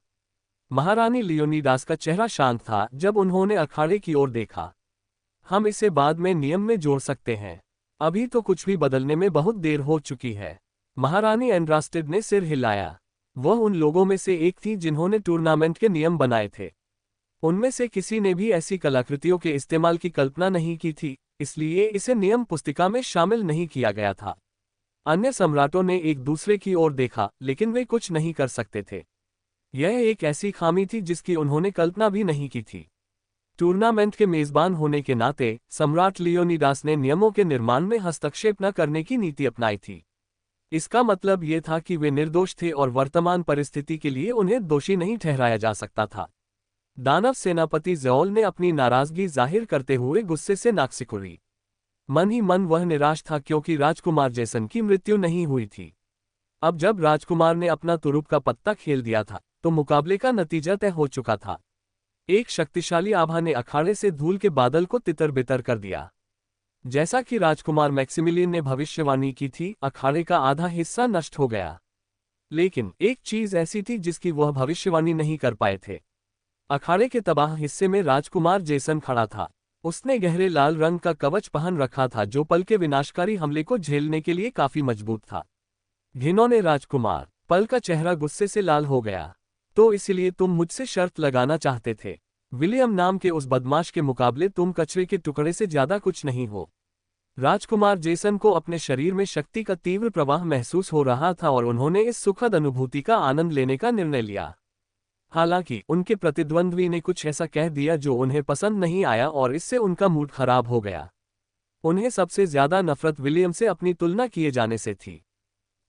महारानी लियोनिडास का चेहरा शांत था जब उन्होंने अखाड़े की ओर देखा। हम इसे बाद में नियम में जोड़ सकते हैं, अभी तो कुछ भी बदलने में बहुत देर हो चुकी है। महारानी एंड्रास्टेड ने सिर हिलाया। वह उन लोगों में से एक थी जिन्होंने टूर्नामेंट के नियम बनाए थे। उनमें से किसी ने भी ऐसी कलाकृतियों के इस्तेमाल की कल्पना नहीं की थी, इसलिए इसे नियम पुस्तिका में शामिल नहीं किया गया था। अन्य सम्राटों ने एक दूसरे की ओर देखा, लेकिन वे कुछ नहीं कर सकते थे। यह एक ऐसी खामी थी जिसकी उन्होंने कल्पना भी नहीं की थी। टूर्नामेंट के मेजबान होने के नाते सम्राट लियोनिडास ने नियमों के निर्माण में हस्तक्षेप न करने की नीति अपनाई थी। इसका मतलब ये था कि वे निर्दोष थे और वर्तमान परिस्थिति के लिए उन्हें दोषी नहीं ठहराया जा सकता था। दानव सेनापति ज़ेओल ने अपनी नाराजगी जाहिर करते हुए गुस्से से नाक सिकुड़ी। मन ही मन वह निराश था क्योंकि राजकुमार जेसन की मृत्यु नहीं हुई थी। अब जब राजकुमार ने अपना तुरुप का पत्ता खेल दिया था, तो मुकाबले का नतीजा तय हो चुका था। एक शक्तिशाली आभा ने अखाड़े से धूल के बादल को तितर-बितर कर दिया। जैसा कि राजकुमार मैक्सिमिलियन ने भविष्यवाणी की थी, अखाड़े का आधा हिस्सा नष्ट हो गया। लेकिन एक चीज ऐसी थी जिसकी वह भविष्यवाणी नहीं कर पाए थे। अखाड़े के तबाह हिस्से में राजकुमार जेसन खड़ा था। उसने गहरे लाल रंग का कवच पहन रखा था जो पल के विनाशकारी हमले को झेलने के लिए काफी मजबूत था। घिनौने राजकुमार, पल का चेहरा गुस्से से लाल हो गया। तो इसलिए तुम मुझसे शर्त लगाना चाहते थे? विलियम नाम के उस बदमाश के मुकाबले तुम कचरे के टुकड़े से ज्यादा कुछ नहीं हो। राजकुमार जेसन को अपने शरीर में शक्ति का तीव्र प्रवाह महसूस हो रहा था और उन्होंने इस सुखद अनुभूति का आनंद लेने का निर्णय लिया। हालांकि उनके प्रतिद्वंद्वी ने कुछ ऐसा कह दिया जो उन्हें पसंद नहीं आया और इससे उनका मूड खराब हो गया। उन्हें सबसे ज्यादा नफरत विलियम से अपनी तुलना किए जाने से थी।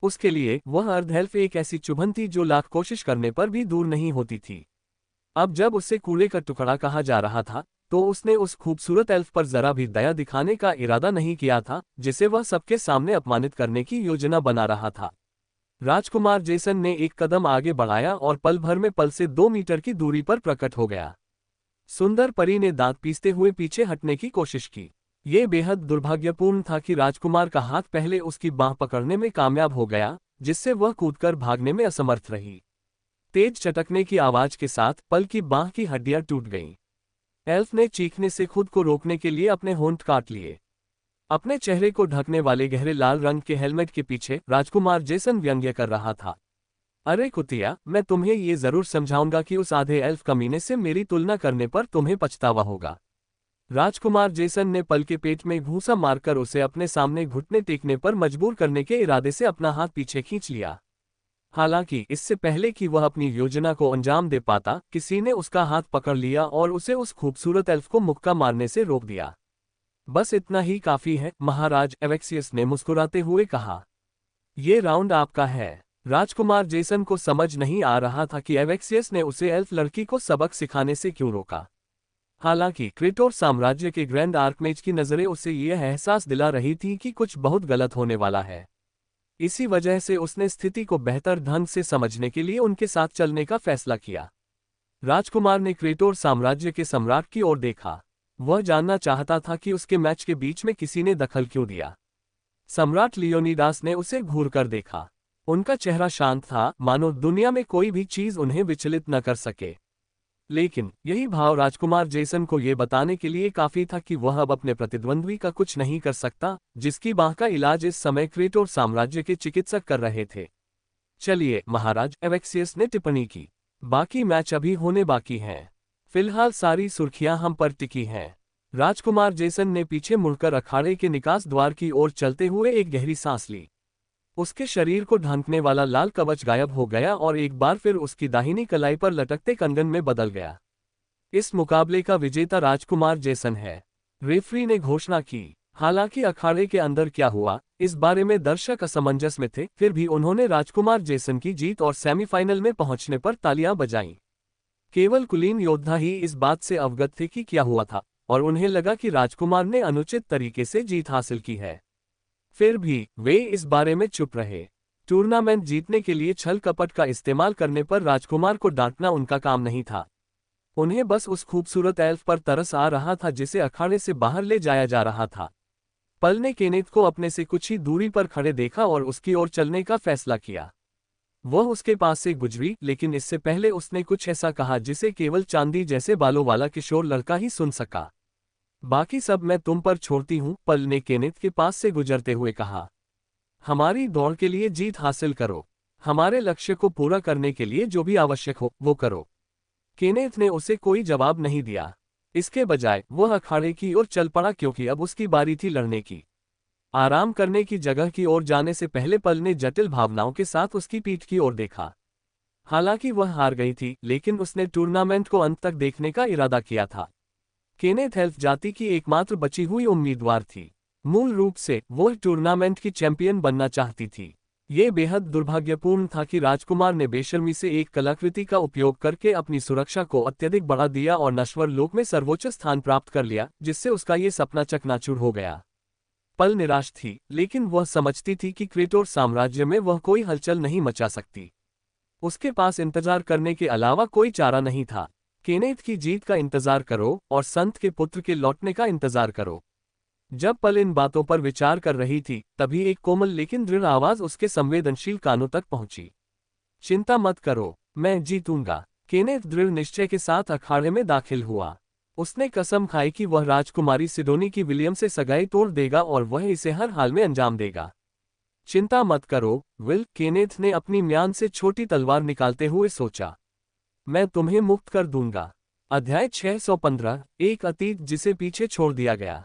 उसके लिए वह अर्धएल्फ एक ऐसी चुभन थी जो लाख कोशिश करने पर भी दूर नहीं होती थी। अब जब उसे कूड़े का टुकड़ा कहा जा रहा था, तो उसने उस खूबसूरत एल्फ पर जरा भी दया दिखाने का इरादा नहीं किया था, जिसे वह सबके सामने अपमानित करने की योजना बना रहा था। राजकुमार जेसन ने एक कदम आगे बढ़ाया और पल भर में पल से 2 मीटर की दूरी पर प्रकट हो गया। सुंदर परी ने दांत पीसते हुए पीछे हटने की कोशिश की। ये बेहद दुर्भाग्यपूर्ण था कि राजकुमार का हाथ पहले उसकी बांह पकड़ने में कामयाब हो गया, जिससे वह कूदकर भागने में असमर्थ रही। तेज चटकने की आवाज के साथ पल की बांह की हड्डियां टूट गईं। एल्फ ने चीखने से खुद को रोकने के लिए अपने होंठ काट लिए। अपने चेहरे को ढकने वाले गहरे लाल रंग के हेलमेट के पीछे राजकुमार जेसन व्यंग्य कर रहा था। अरे कुतिया, मैं तुम्हें ये जरूर समझाऊंगा कि उस आधे एल्फ कमीने से मेरी तुलना करने पर तुम्हें पछतावा होगा। राजकुमार जेसन ने पल के पेट में घूंसा मारकर उसे अपने सामने घुटने टेकने पर मजबूर करने के इरादे से अपना हाथ पीछे खींच लिया। हालांकि इससे पहले कि वह अपनी योजना को अंजाम दे पाता, किसी ने उसका हाथ पकड़ लिया और उसे उस खूबसूरत एल्फ को मुक्का मारने से रोक दिया। बस इतना ही काफी है, महाराज, एवेक्सियस ने मुस्कुराते हुए कहा। ये राउंड आपका है। राजकुमार जेसन को समझ नहीं आ रहा था कि एवेक्सियस ने उसे एल्फ लड़की को सबक सिखाने से क्यों रोका। हालांकि क्रेटोर साम्राज्य के ग्रैंड आर्कमेज की नजरें उसे यह एहसास दिला रही थी कि कुछ बहुत गलत होने वाला है। इसी वजह से उसने स्थिति को बेहतर ढंग से समझने के लिए उनके साथ चलने का फैसला किया। राजकुमार ने क्रेटोर साम्राज्य के सम्राट की ओर देखा। वह जानना चाहता था कि उसके मैच के बीच में किसी ने दखल क्यों दिया। सम्राट लियोनिडास ने उसे घूरकर देखा। उनका चेहरा शांत था, मानो दुनिया में कोई भी चीज उन्हें विचलित न कर सके। लेकिन यही भाव राजकुमार जेसन को यह बताने के लिए काफी था कि वह अब अपने प्रतिद्वंद्वी का कुछ नहीं कर सकता, जिसकी बांह का इलाज इस समय क्रेटोर साम्राज्य के चिकित्सक कर रहे थे। चलिए महाराज, एवेक्सियस ने टिप्पणी की। बाकी मैच अभी होने बाकी हैं। फिलहाल सारी सुर्खियां हम पर टिकी हैं। राजकुमार जेसन ने पीछे मुड़कर अखाड़े के निकास द्वार की ओर चलते हुए एक गहरी सांस ली। उसके शरीर को ढांकने वाला लाल कवच गायब हो गया और एक बार फिर उसकी दाहिनी कलाई पर लटकते कंगन में बदल गया। इस मुकाबले का विजेता राजकुमार जेसन है, रेफरी ने घोषणा की। हालांकि अखाड़े के अंदर क्या हुआ, इस बारे में दर्शक असमंजस में थे, फिर भी उन्होंने राजकुमार जेसन की जीत और सेमीफाइनल में पहुंचने पर तालियां बजाईं। केवल कुलीन योद्धा ही इस बात से अवगत थे कि क्या हुआ था, और उन्हें लगा कि राजकुमार ने अनुचित तरीके से जीत हासिल की है। फिर भी वे इस बारे में चुप रहे। टूर्नामेंट जीतने के लिए छल कपट का इस्तेमाल करने पर राजकुमार को डांटना उनका काम नहीं था। उन्हें बस उस खूबसूरत एल्फ पर तरस आ रहा था जिसे अखाड़े से बाहर ले जाया जा रहा था। पल ने केनेथ को अपने से कुछ ही दूरी पर खड़े देखा और उसकी ओर चलने का फैसला किया। वह उसके पास से गुजरी, लेकिन इससे पहले उसने कुछ ऐसा कहा जिसे केवल चांदी जैसे बालों वाला किशोर लड़का ही सुन सका। बाकी सब मैं तुम पर छोड़ती हूं, पल ने केनेथ के पास से गुजरते हुए कहा। हमारी दौड़ के लिए जीत हासिल करो। हमारे लक्ष्य को पूरा करने के लिए जो भी आवश्यक हो वो करो। केनेथ ने उसे कोई जवाब नहीं दिया। इसके बजाय वह अखाड़े की ओर चल पड़ा क्योंकि अब उसकी बारी थी लड़ने की। आराम करने की जगह की ओर जाने से पहले पल ने जटिल भावनाओं के साथ उसकी पीठ की ओर देखा। हालांकि वह हार गई थी, लेकिन उसने टूर्नामेंट को अंत तक देखने का इरादा किया था। केनेथ एल्फ जाति की एकमात्र बची हुई उम्मीदवार थी। मूल रूप से वह टूर्नामेंट की चैंपियन बनना चाहती थी। ये बेहद दुर्भाग्यपूर्ण था कि राजकुमार ने बेशर्मी से एक कलाकृति का उपयोग करके अपनी सुरक्षा को अत्यधिक बढ़ा दिया और नश्वर लोक में सर्वोच्च स्थान प्राप्त कर लिया, जिससे उसका ये सपना चकनाचूर हो गया। पल निराश थी, लेकिन वह समझती थी कि क्रेटोर साम्राज्य में वह कोई हलचल नहीं मचा सकती। उसके पास इंतजार करने के अलावा कोई चारा नहीं था। केनेथ की जीत का इंतजार करो और संत के पुत्र के लौटने का इंतजार करो। जब पल इन बातों पर विचार कर रही थी, तभी एक कोमल लेकिन दृढ़ आवाज उसके संवेदनशील कानों तक पहुंची। चिंता मत करो, मैं जीतूंगा। केनेथ दृढ़ निश्चय के साथ अखाड़े में दाखिल हुआ। उसने कसम खाई कि वह राजकुमारी सिडोनी की विलियम से सगाई तोड़ देगा और वह इसे हर हाल में अंजाम देगा। चिंता मत करो, विल, केनेथ ने अपनी म्यान से छोटी तलवार निकालते हुए सोचा। मैं तुम्हें मुक्त कर दूंगा। अध्याय 615, एक अतीत जिसे पीछे छोड़ दिया गया।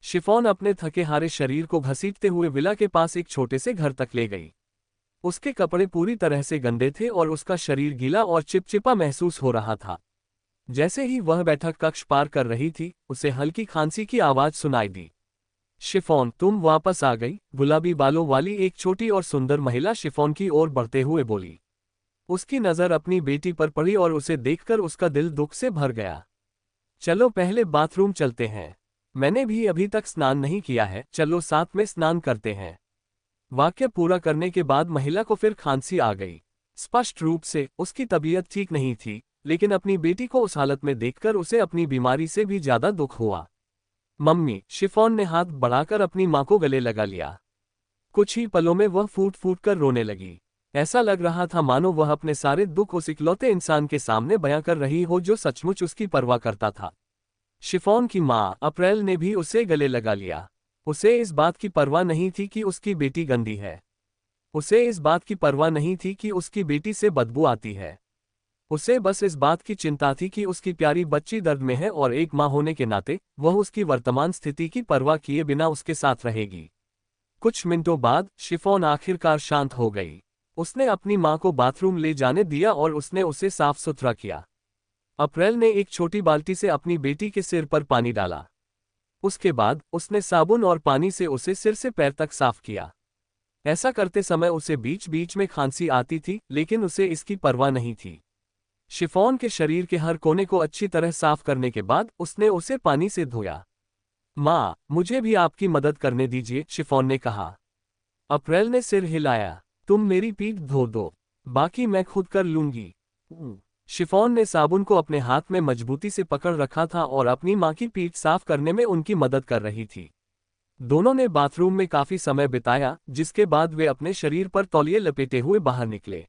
शिफॉन अपने थके हारे शरीर को घसीटते हुए विला के पास एक छोटे से घर तक ले गई। उसके कपड़े पूरी तरह से गंदे थे और उसका शरीर गीला और चिपचिपा महसूस हो रहा था। जैसे ही वह बैठक कक्ष पार कर रही थी, उसे हल्की खांसी की आवाज सुनाई दी। शिफॉन, तुम वापस आ गई, गुलाबी बालों वाली एक छोटी और सुंदर महिला शिफॉन की ओर बढ़ते हुए बोली। उसकी नजर अपनी बेटी पर पड़ी और उसे देखकर उसका दिल दुख से भर गया। चलो पहले बाथरूम चलते हैं। मैंने भी अभी तक स्नान नहीं किया है, चलो साथ में स्नान करते हैं। वाक्य पूरा करने के बाद महिला को फिर खांसी आ गई। स्पष्ट रूप से उसकी तबीयत ठीक नहीं थी, लेकिन अपनी बेटी को उस हालत में देखकर उसे अपनी बीमारी से भी ज्यादा दुख हुआ। मम्मी, शिफॉन ने हाथ बढ़ाकर अपनी मां को गले लगा लिया। कुछ ही पलों में वह फूट फूट कर रोने लगी। ऐसा लग रहा था मानो वह अपने सारे दुख उस इकलौते इंसान के सामने बयां कर रही हो जो सचमुच उसकी परवाह करता था। शिफॉन की मां अप्रैल ने भी उसे गले लगा लिया। उसे इस बात की परवाह नहीं थी कि उसकी बेटी गंदी है। उसे इस बात की परवाह नहीं थी कि उसकी बेटी से बदबू आती है। उसे बस इस बात की चिंता थी कि उसकी प्यारी बच्ची दर्द में है और एक मां होने के नाते वह उसकी वर्तमान स्थिति की परवाह किए बिना उसके साथ रहेगी। कुछ मिनटों बाद शिफॉन आखिरकार शांत हो गई। उसने अपनी मां को बाथरूम ले जाने दिया और उसने उसे साफ सुथरा किया। अप्रैल ने एक छोटी बाल्टी से अपनी बेटी के सिर पर पानी डाला। उसके बाद उसने साबुन और पानी से उसे सिर से पैर तक साफ किया। ऐसा करते समय उसे बीच बीच में खांसी आती थी, लेकिन उसे इसकी परवाह नहीं थी। शिफॉन के शरीर के हर कोने को अच्छी तरह साफ करने के बाद उसने उसे पानी से धोया। मां, मुझे भी आपकी मदद करने दीजिए, शिफॉन ने कहा। अप्रैल ने सिर हिलाया। तुम मेरी पीठ धो दो, बाकी मैं खुद कर लूंगी। शिफॉन ने साबुन को अपने हाथ में मजबूती से पकड़ रखा था और अपनी मां की पीठ साफ करने में उनकी मदद कर रही थी। दोनों ने बाथरूम में काफी समय बिताया, जिसके बाद वे अपने शरीर पर तौलिए लपेटे हुए बाहर निकले।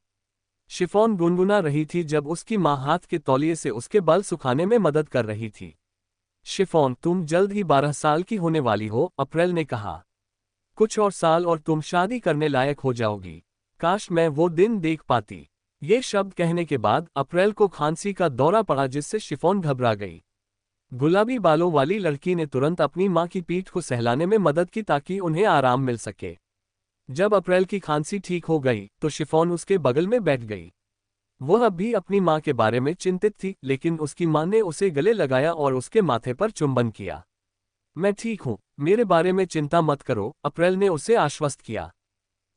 शिफॉन गुनगुना रही थी जब उसकी मां हाथ के तौलिए से उसके बाल सुखाने में मदद कर रही थी। शिफॉन, तुम जल्द ही 12 साल की होने वाली हो, अप्रैल ने कहा। कुछ और साल और तुम शादी करने लायक हो जाओगी। काश मैं वो दिन देख पाती। ये शब्द कहने के बाद अप्रैल को खांसी का दौरा पड़ा, जिससे शिफॉन घबरा गई। गुलाबी बालों वाली लड़की ने तुरंत अपनी मां की पीठ को सहलाने में मदद की ताकि उन्हें आराम मिल सके। जब अप्रैल की खांसी ठीक हो गई तो शिफॉन उसके बगल में बैठ गई। वह अब भी अपनी मां के बारे में चिंतित थी, लेकिन उसकी मां ने उसे गले लगाया और उसके माथे पर चुंबन किया। मैं ठीक हूं, मेरे बारे में चिंता मत करो, अप्रैल ने उसे आश्वस्त किया।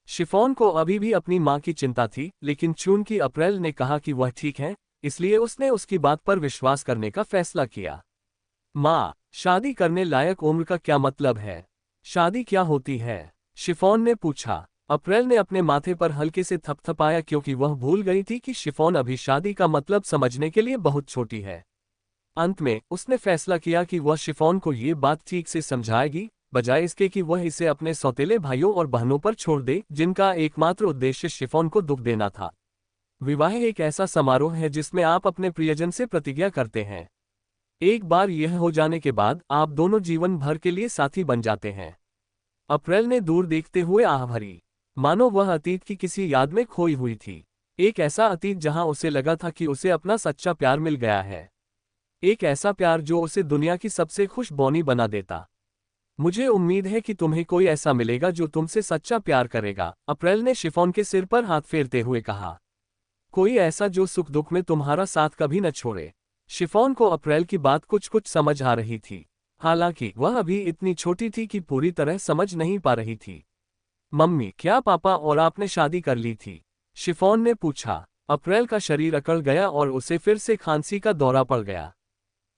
शिफॉन को अभी भी अपनी मां की चिंता थी, लेकिन चूंकि अप्रैल ने कहा कि वह ठीक है, इसलिए उसने उसकी बात पर विश्वास करने का फैसला किया। मां, शादी करने लायक उम्र का क्या मतलब है? शादी क्या होती है? शिफॉन ने पूछा। अप्रैल ने अपने माथे पर हल्के से थपथपाया, क्योंकि वह भूल गई थी कि शिफॉन अभी शादी का मतलब समझने के लिए बहुत छोटी है। अंत में उसने फैसला किया कि वह शिफॉन को ये बात ठीक से समझाएगी, बजाय इसके कि वह इसे अपने सौतेले भाइयों और बहनों पर छोड़ दे, जिनका एकमात्र उद्देश्य शिफॉन को दुख देना था। विवाह एक ऐसा समारोह है जिसमें आप अपने प्रियजन से प्रतिज्ञा करते हैं। एक बार यह हो जाने के बाद आप दोनों जीवन भर के लिए साथी बन जाते हैं। अप्रैल ने दूर देखते हुए आह भरी, मानो वह अतीत की किसी याद में खोई हुई थी। एक ऐसा अतीत जहां उसे लगा था कि उसे अपना सच्चा प्यार मिल गया है। एक ऐसा प्यार जो उसे दुनिया की सबसे खुश बौनी बना देता। मुझे उम्मीद है कि तुम्हें कोई ऐसा मिलेगा जो तुमसे सच्चा प्यार करेगा, अप्रैल ने शिफॉन के सिर पर हाथ फेरते हुए कहा। कोई ऐसा जो सुख दुख में तुम्हारा साथ कभी न छोड़े। शिफॉन को अप्रैल की बात कुछ कुछ समझ आ रही थी, हालांकि वह अभी इतनी छोटी थी कि पूरी तरह समझ नहीं पा रही थी। मम्मी, क्या पापा और आपने शादी कर ली थी? शिफॉन ने पूछा। अप्रैल का शरीर अकड़ गया और उसे फिर से खांसी का दौरा पड़ गया।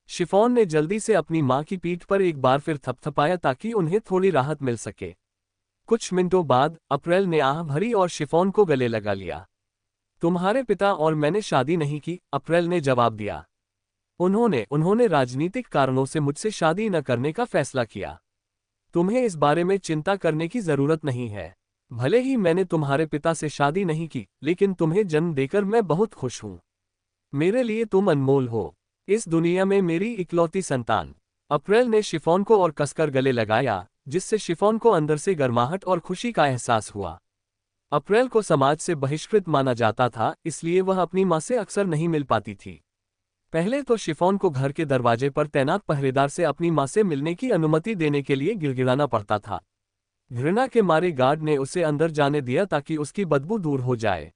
शिफॉन ने जल्दी से अपनी मां की पीठ पर एक बार फिर थपथपाया ताकि उन्हें थोड़ी राहत मिल सके। कुछ मिनटों बाद अप्रैल ने आह भरी और शिफॉन को गले लगा लिया। तुम्हारे पिता और मैंने शादी नहीं की, अप्रैल ने जवाब दिया। उन्होंने राजनीतिक कारणों से मुझसे शादी न करने का फैसला किया। तुम्हें इस बारे में चिंता करने की जरूरत नहीं है। भले ही मैंने तुम्हारे पिता से शादी नहीं की, लेकिन तुम्हें जन्म देकर मैं बहुत खुश हूं। मेरे लिए तुम अनमोल हो, इस दुनिया में मेरी इकलौती संतान। अप्रैल ने शिफॉन को और कसकर गले लगाया, जिससे शिफॉन को अंदर से गर्माहट और खुशी का एहसास हुआ। अप्रैल को समाज से बहिष्कृत माना जाता था, इसलिए वह अपनी मां से अक्सर नहीं मिल पाती थी। पहले तो शिफॉन को घर के दरवाजे पर तैनात पहरेदार से अपनी मां से मिलने की अनुमति देने के लिए गिड़गिड़ाना पड़ता था। घृणा के मारे गार्ड ने उसे अंदर जाने दिया ताकि उसकी बदबू दूर हो जाए।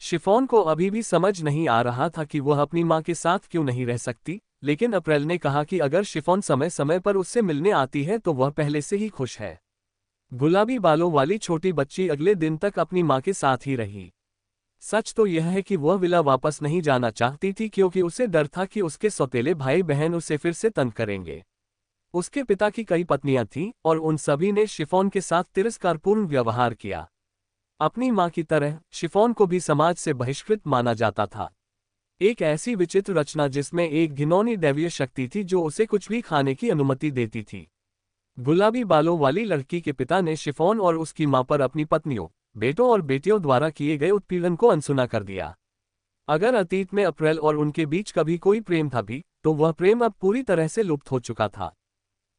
शिफॉन को अभी भी समझ नहीं आ रहा था कि वह अपनी मां के साथ क्यों नहीं रह सकती, लेकिन अप्रैल ने कहा कि अगर शिफॉन समय समय पर उससे मिलने आती है तो वह पहले से ही खुश है। गुलाबी बालों वाली छोटी बच्ची अगले दिन तक अपनी मां के साथ ही रही। सच तो यह है कि वह विला वापस नहीं जाना चाहती थी, क्योंकि उसे डर था कि उसके सौतेले भाई बहन उसे फिर से तंग करेंगे। उसके पिता की कई पत्नियां थीं और उन सभी ने शिफॉन के साथ तिरस्कारपूर्ण व्यवहार किया। अपनी मां की तरह शिफॉन को भी समाज से बहिष्कृत माना जाता था। एक ऐसी विचित्र रचना जिसमें एक घिनौनी दैवीय शक्ति थी जो उसे कुछ भी खाने की अनुमति देती थी। गुलाबी बालों वाली लड़की के पिता ने शिफॉन और उसकी मां पर अपनी पत्नियों, बेटों और बेटियों द्वारा किए गए उत्पीड़न को अनसुना कर दिया। अगर अतीत में अप्रैल और उनके बीच कभी कोई प्रेम था भी, तो वह प्रेम अब पूरी तरह से लुप्त हो चुका था।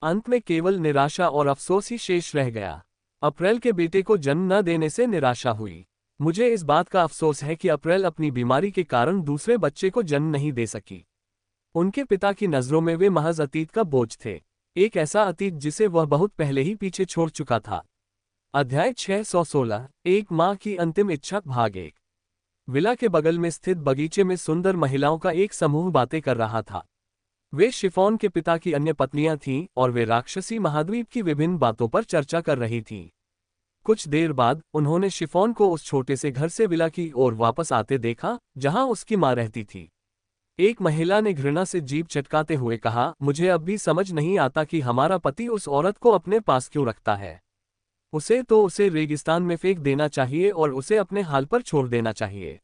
अंत में केवल निराशा और अफसोस ही शेष रह गया। अप्रैल के बेटे को जन्म न देने से निराशा हुई। मुझे इस बात का अफसोस है कि अप्रैल अपनी बीमारी के कारण दूसरे बच्चे को जन्म नहीं दे सकी। उनके पिता की नज़रों में वे महज अतीत का बोझ थे, एक ऐसा अतीत जिसे वह बहुत पहले ही पीछे छोड़ चुका था। अध्याय 616, एक माँ की अंतिम इच्छा, भाग 1। विला के बगल में स्थित बगीचे में सुंदर महिलाओं का एक समूह बातें कर रहा था। वे शिफॉन के पिता की अन्य पत्नियां थीं और वे राक्षसी महाद्वीप की विभिन्न बातों पर चर्चा कर रही थीं। कुछ देर बाद उन्होंने शिफॉन को उस छोटे से घर से विला की ओर वापस आते देखा जहां उसकी मां रहती थी। एक महिला ने घृणा से जीभ चटकाते हुए कहा, मुझे अब भी समझ नहीं आता कि हमारा पति उस औरत को अपने पास क्यों रखता है। उसे रेगिस्तान में फेंक देना चाहिए और उसे अपने हाल पर छोड़ देना चाहिए।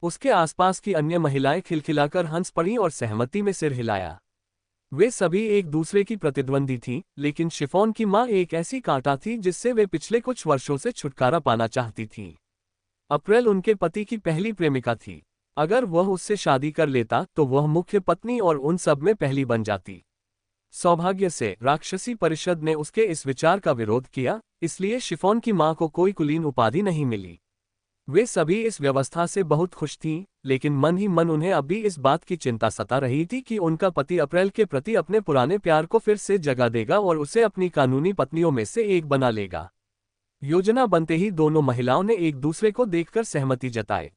उसके आसपास की अन्य महिलाएं खिलखिलाकर हंस पड़ीं और सहमति में सिर हिलाया। वे सभी एक दूसरे की प्रतिद्वंदी थीं, लेकिन शिफॉन की मां एक ऐसी कांटा थी जिससे वे पिछले कुछ वर्षों से छुटकारा पाना चाहती थीं। अप्रैल उनके पति की पहली प्रेमिका थी। अगर वह उससे शादी कर लेता तो वह मुख्य पत्नी और उन सब में पहली बन जाती। सौभाग्य से राक्षसी परिषद ने उसके इस विचार का विरोध किया, इसलिए शिफॉन की मां को कोई कुलीन उपाधि नहीं मिली। वे सभी इस व्यवस्था से बहुत खुश थीं, लेकिन मन ही मन उन्हें अब भी इस बात की चिंता सता रही थी कि उनका पति अप्रैल के प्रति अपने पुराने प्यार को फिर से जगा देगा और उसे अपनी कानूनी पत्नियों में से एक बना लेगा। योजना बनते ही दोनों महिलाओं ने एक दूसरे को देखकर सहमति जताई।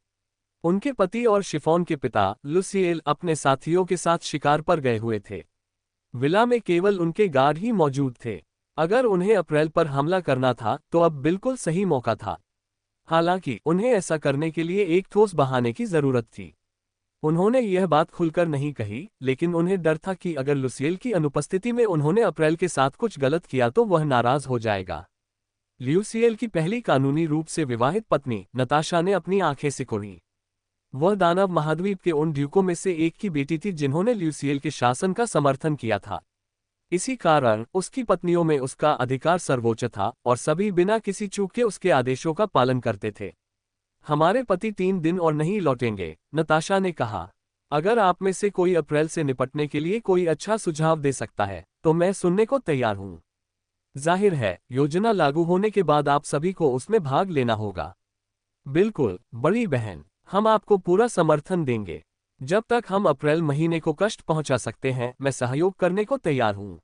उनके पति और शिफॉन के पिता लुसिएल अपने साथियों के साथ शिकार पर गए हुए थे। विला में केवल उनके गार्ड ही मौजूद थे। अगर उन्हें अप्रैल पर हमला करना था तो अब बिल्कुल सही मौका था। हालांकि उन्हें ऐसा करने के लिए एक ठोस बहाने की जरूरत थी। उन्होंने यह बात खुलकर नहीं कही, लेकिन उन्हें डर था कि अगर लुसिएल की अनुपस्थिति में उन्होंने अप्रैल के साथ कुछ गलत किया तो वह नाराज हो जाएगा। ल्यूसिएल की पहली कानूनी रूप से विवाहित पत्नी नताशा ने अपनी आंखें सिकुड़ी। वह दानव महाद्वीप के उन ड्यूकों में से एक की बेटी थी जिन्होंने ल्यूसिएल के शासन का समर्थन किया था। इसी कारण उसकी पत्नियों में उसका अधिकार सर्वोच्च था और सभी बिना किसी चूक के उसके आदेशों का पालन करते थे। हमारे पति 3 दिन और नहीं लौटेंगे, नताशा ने कहा। अगर आप में से कोई अप्रैल से निपटने के लिए कोई अच्छा सुझाव दे सकता है तो मैं सुनने को तैयार हूं। जाहिर है, योजना लागू होने के बाद आप सभी को उसमें भाग लेना होगा। बिल्कुल बड़ी बहन, हम आपको पूरा समर्थन देंगे। जब तक हम अप्रैल महीने को कष्ट पहुंचा सकते हैं, मैं सहयोग करने को तैयार हूं।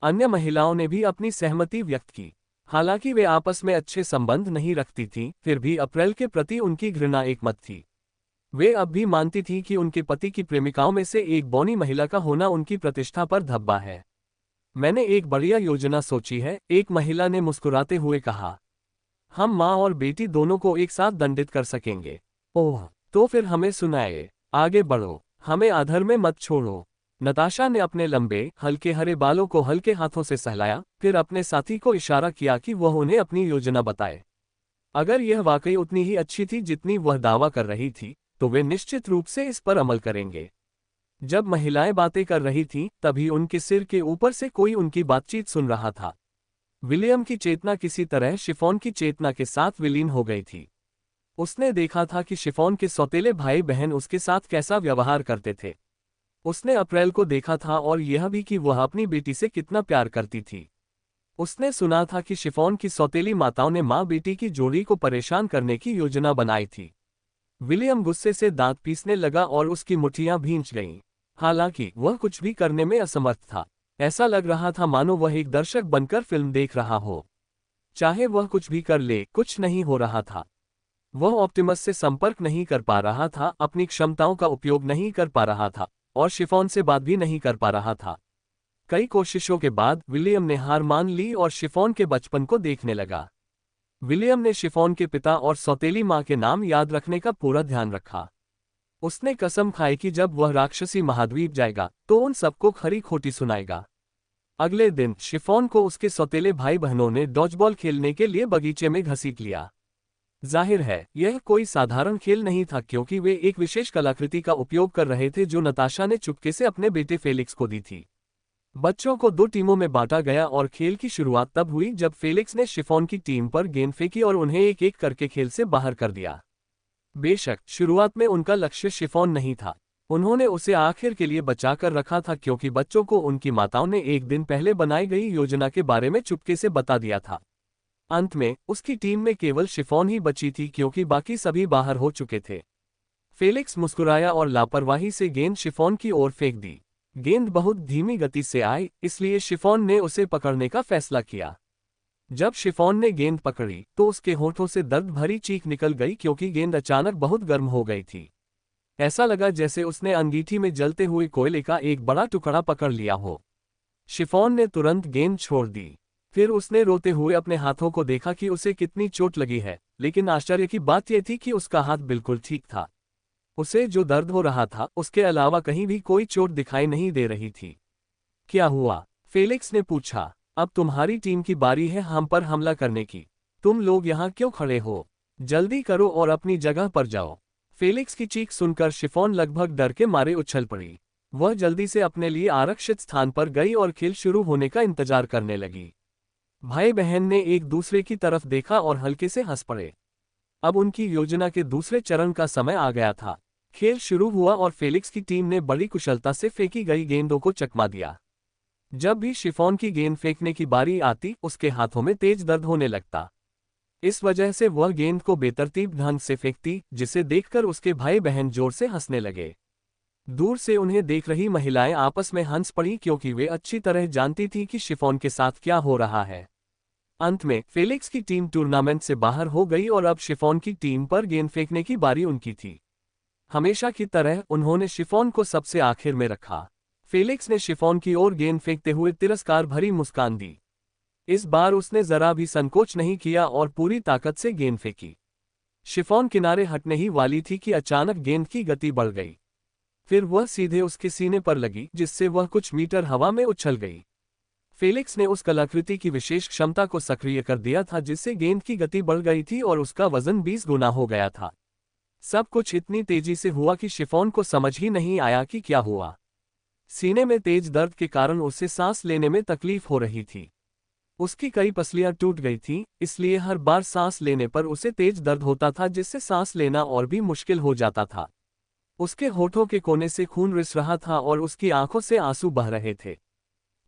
अन्य महिलाओं ने भी अपनी सहमति व्यक्त की। हालांकि वे आपस में अच्छे संबंध नहीं रखती थीं, फिर भी अप्रैल के प्रति उनकी घृणा एकमत थी। वे अब भी मानती थीं कि उनके पति की प्रेमिकाओं में से एक बौनी महिला का होना उनकी प्रतिष्ठा पर धब्बा है। मैंने एक बढ़िया योजना सोची है, एक महिला ने मुस्कुराते हुए कहा। हम माँ और बेटी दोनों को एक साथ दंडित कर सकेंगे। ओह, तो फिर हमें सुनाए। आगे बढ़ो, हमें आधर में मत छोड़ो। नताशा ने अपने लंबे हल्के हरे बालों को हल्के हाथों से सहलाया, फिर अपने साथी को इशारा किया कि वह उन्हें अपनी योजना बताए। अगर यह वाकई उतनी ही अच्छी थी जितनी वह दावा कर रही थी, तो वे निश्चित रूप से इस पर अमल करेंगे। जब महिलाएं बातें कर रही थीं, तभी उनके सिर के ऊपर से कोई उनकी बातचीत सुन रहा था। विलियम की चेतना किसी तरह शिफॉन की चेतना के साथ विलीन हो गई थी। उसने देखा था कि शिफॉन के सौतेले भाई बहन उसके साथ कैसा व्यवहार करते थे। उसने अप्रैल को देखा था और यह भी कि वह अपनी बेटी से कितना प्यार करती थी। उसने सुना था कि शिफॉन की सौतेली माताओं ने माँ बेटी की जोड़ी को परेशान करने की योजना बनाई थी। विलियम गुस्से से दांत पीसने लगा और उसकी मुट्ठियां भींच गईं। हालांकि वह कुछ भी करने में असमर्थ था। ऐसा लग रहा था मानो वह एक दर्शक बनकर फिल्म देख रहा हो। चाहे वह कुछ भी कर ले, कुछ नहीं हो रहा था। वह ऑप्टिमस से संपर्क नहीं कर पा रहा था, अपनी क्षमताओं का उपयोग नहीं कर पा रहा था, और शिफॉन से बात भी नहीं कर पा रहा था। कई कोशिशों के बाद विलियम ने हार मान ली और शिफॉन के बचपन को देखने लगा। विलियम ने शिफॉन के पिता और सौतेली माँ के नाम याद रखने का पूरा ध्यान रखा। उसने कसम खाई कि जब वह राक्षसी महाद्वीप जाएगा तो उन सबको खरी खोटी सुनाएगा। अगले दिन शिफॉन को उसके सौतेले भाई बहनों ने डॉजबॉल खेलने के लिए बगीचे में घसीट लिया। जाहिर है यह कोई साधारण खेल नहीं था, क्योंकि वे एक विशेष कलाकृति का उपयोग कर रहे थे जो नताशा ने चुपके से अपने बेटे फेलिक्स को दी थी। बच्चों को दो टीमों में बांटा गया और खेल की शुरुआत तब हुई जब फेलिक्स ने शिफॉन की टीम पर गेंद फेंकी और उन्हें एक एक करके खेल से बाहर कर दिया। बेशक शुरुआत में उनका लक्ष्य शिफॉन नहीं था। उन्होंने उसे आखिर के लिए बचाकर रखा था, क्योंकि बच्चों को उनकी माताओं ने एक दिन पहले बनाई गई योजना के बारे में चुपके से बता दिया था। अंत में उसकी टीम में केवल शिफॉन ही बची थी, क्योंकि बाकी सभी बाहर हो चुके थे। फेलिक्स मुस्कुराया और लापरवाही से गेंद शिफॉन की ओर फेंक दी। गेंद बहुत धीमी गति से आई, इसलिए शिफॉन ने उसे पकड़ने का फैसला किया। जब शिफॉन ने गेंद पकड़ी तो उसके होठों से दर्द भरी चीख निकल गई, क्योंकि गेंद अचानक बहुत गर्म हो गई थी। ऐसा लगा जैसे उसने अंगीठी में जलते हुए कोयले का एक बड़ा टुकड़ा पकड़ लिया हो। शिफॉन ने तुरंत गेंद छोड़ दी। फिर उसने रोते हुए अपने हाथों को देखा कि उसे कितनी चोट लगी है, लेकिन आश्चर्य की बात यह थी कि उसका हाथ बिल्कुल ठीक था। उसे जो दर्द हो रहा था उसके अलावा कहीं भी कोई चोट दिखाई नहीं दे रही थी। क्या हुआ? फेलिक्स ने पूछा। अब तुम्हारी टीम की बारी है हम पर हमला करने की। तुम लोग यहाँ क्यों खड़े हो? जल्दी करो और अपनी जगह पर जाओ। फेलिक्स की चीख सुनकर शिफॉन लगभग डर के मारे उछल पड़ी। वह जल्दी से अपने लिए आरक्षित स्थान पर गई और खेल शुरू होने का इंतजार करने लगी। भाई बहन ने एक दूसरे की तरफ देखा और हल्के से हंस पड़े। अब उनकी योजना के दूसरे चरण का समय आ गया था। खेल शुरू हुआ और फेलिक्स की टीम ने बड़ी कुशलता से फेंकी गई गेंदों को चकमा दिया। जब भी शिफॉन की गेंद फेंकने की बारी आती, उसके हाथों में तेज दर्द होने लगता। इस वजह से वह गेंद को बेतरतीब ढंग से फेंकती, जिसे देखकर उसके भाई बहन जोर से हंसने लगे। दूर से उन्हें देख रही महिलाएं आपस में हंस पड़ी, क्योंकि वे अच्छी तरह जानती थीं कि शिफॉन के साथ क्या हो रहा है। अंत में फेलिक्स की टीम टूर्नामेंट से बाहर हो गई और अब शिफॉन की टीम पर गेंद फेंकने की बारी उनकी थी। हमेशा की तरह उन्होंने शिफॉन को सबसे आखिर में रखा। फेलिक्स ने शिफॉन की ओर गेंद फेंकते हुए तिरस्कार भरी मुस्कान दी। इस बार उसने जरा भी संकोच नहीं किया और पूरी ताकत से गेंद फेंकी। शिफॉन किनारे हटने ही वाली थी कि अचानक गेंद की गति बढ़ गई। फिर वह सीधे उसके सीने पर लगी, जिससे वह कुछ मीटर हवा में उछल गई। फेलिक्स ने उस कलाकृति की विशेष क्षमता को सक्रिय कर दिया था, जिससे गेंद की गति बढ़ गई थी और उसका वजन 20 गुना हो गया था। सब कुछ इतनी तेजी से हुआ कि शिफॉन को समझ ही नहीं आया कि क्या हुआ। सीने में तेज दर्द के कारण उसे सांस लेने में तकलीफ हो रही थी। उसकी कई पसलियां टूट गई थीं, इसलिए हर बार सांस लेने पर उसे तेज दर्द होता था, जिससे सांस लेना और भी मुश्किल हो जाता था। उसके होठों के कोने से खून रिस रहा था और उसकी आंखों से आंसू बह रहे थे।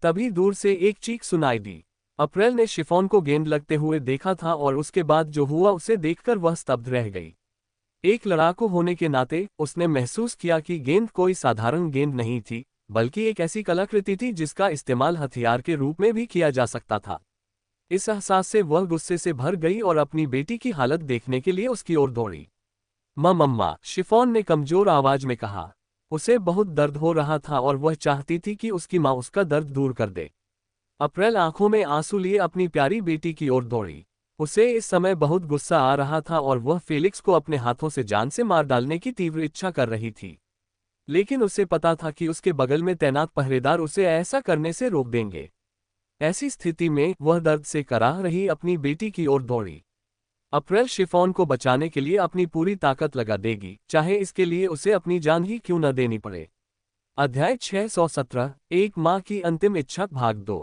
तभी दूर से एक चीख सुनाई दी। अप्रैल ने शिफॉन को गेंद लगते हुए देखा था और उसके बाद जो हुआ उसे देखकर वह स्तब्ध रह गई। एक लड़ाकू होने के नाते उसने महसूस किया कि गेंद कोई साधारण गेंद नहीं थी, बल्कि एक ऐसी कलाकृति थी जिसका इस्तेमाल हथियार के रूप में भी किया जा सकता था। इस एहसास से वह गुस्से से भर गई और अपनी बेटी की हालत देखने के लिए उसकी ओर दौड़ी। मम्मा, शिफॉन ने कमजोर आवाज में कहा। उसे बहुत दर्द हो रहा था और वह चाहती थी कि उसकी माँ उसका दर्द दूर कर दे। अप्रैल आंखों में आंसू लिए अपनी प्यारी बेटी की ओर दौड़ी। उसे इस समय बहुत गुस्सा आ रहा था और वह फेलिक्स को अपने हाथों से जान से मार डालने की तीव्र इच्छा कर रही थी। लेकिन उसे पता था कि उसके बगल में तैनात पहरेदार उसे ऐसा करने से रोक देंगे। ऐसी स्थिति में वह दर्द से कराह रही अपनी बेटी की ओर दौड़ी। अप्रैल शिफॉन को बचाने के लिए अपनी पूरी ताकत लगा देगी, चाहे इसके लिए उसे अपनी जान ही क्यों न देनी पड़े। अध्याय 617 एक माँ की अंतिम इच्छा भाग 2।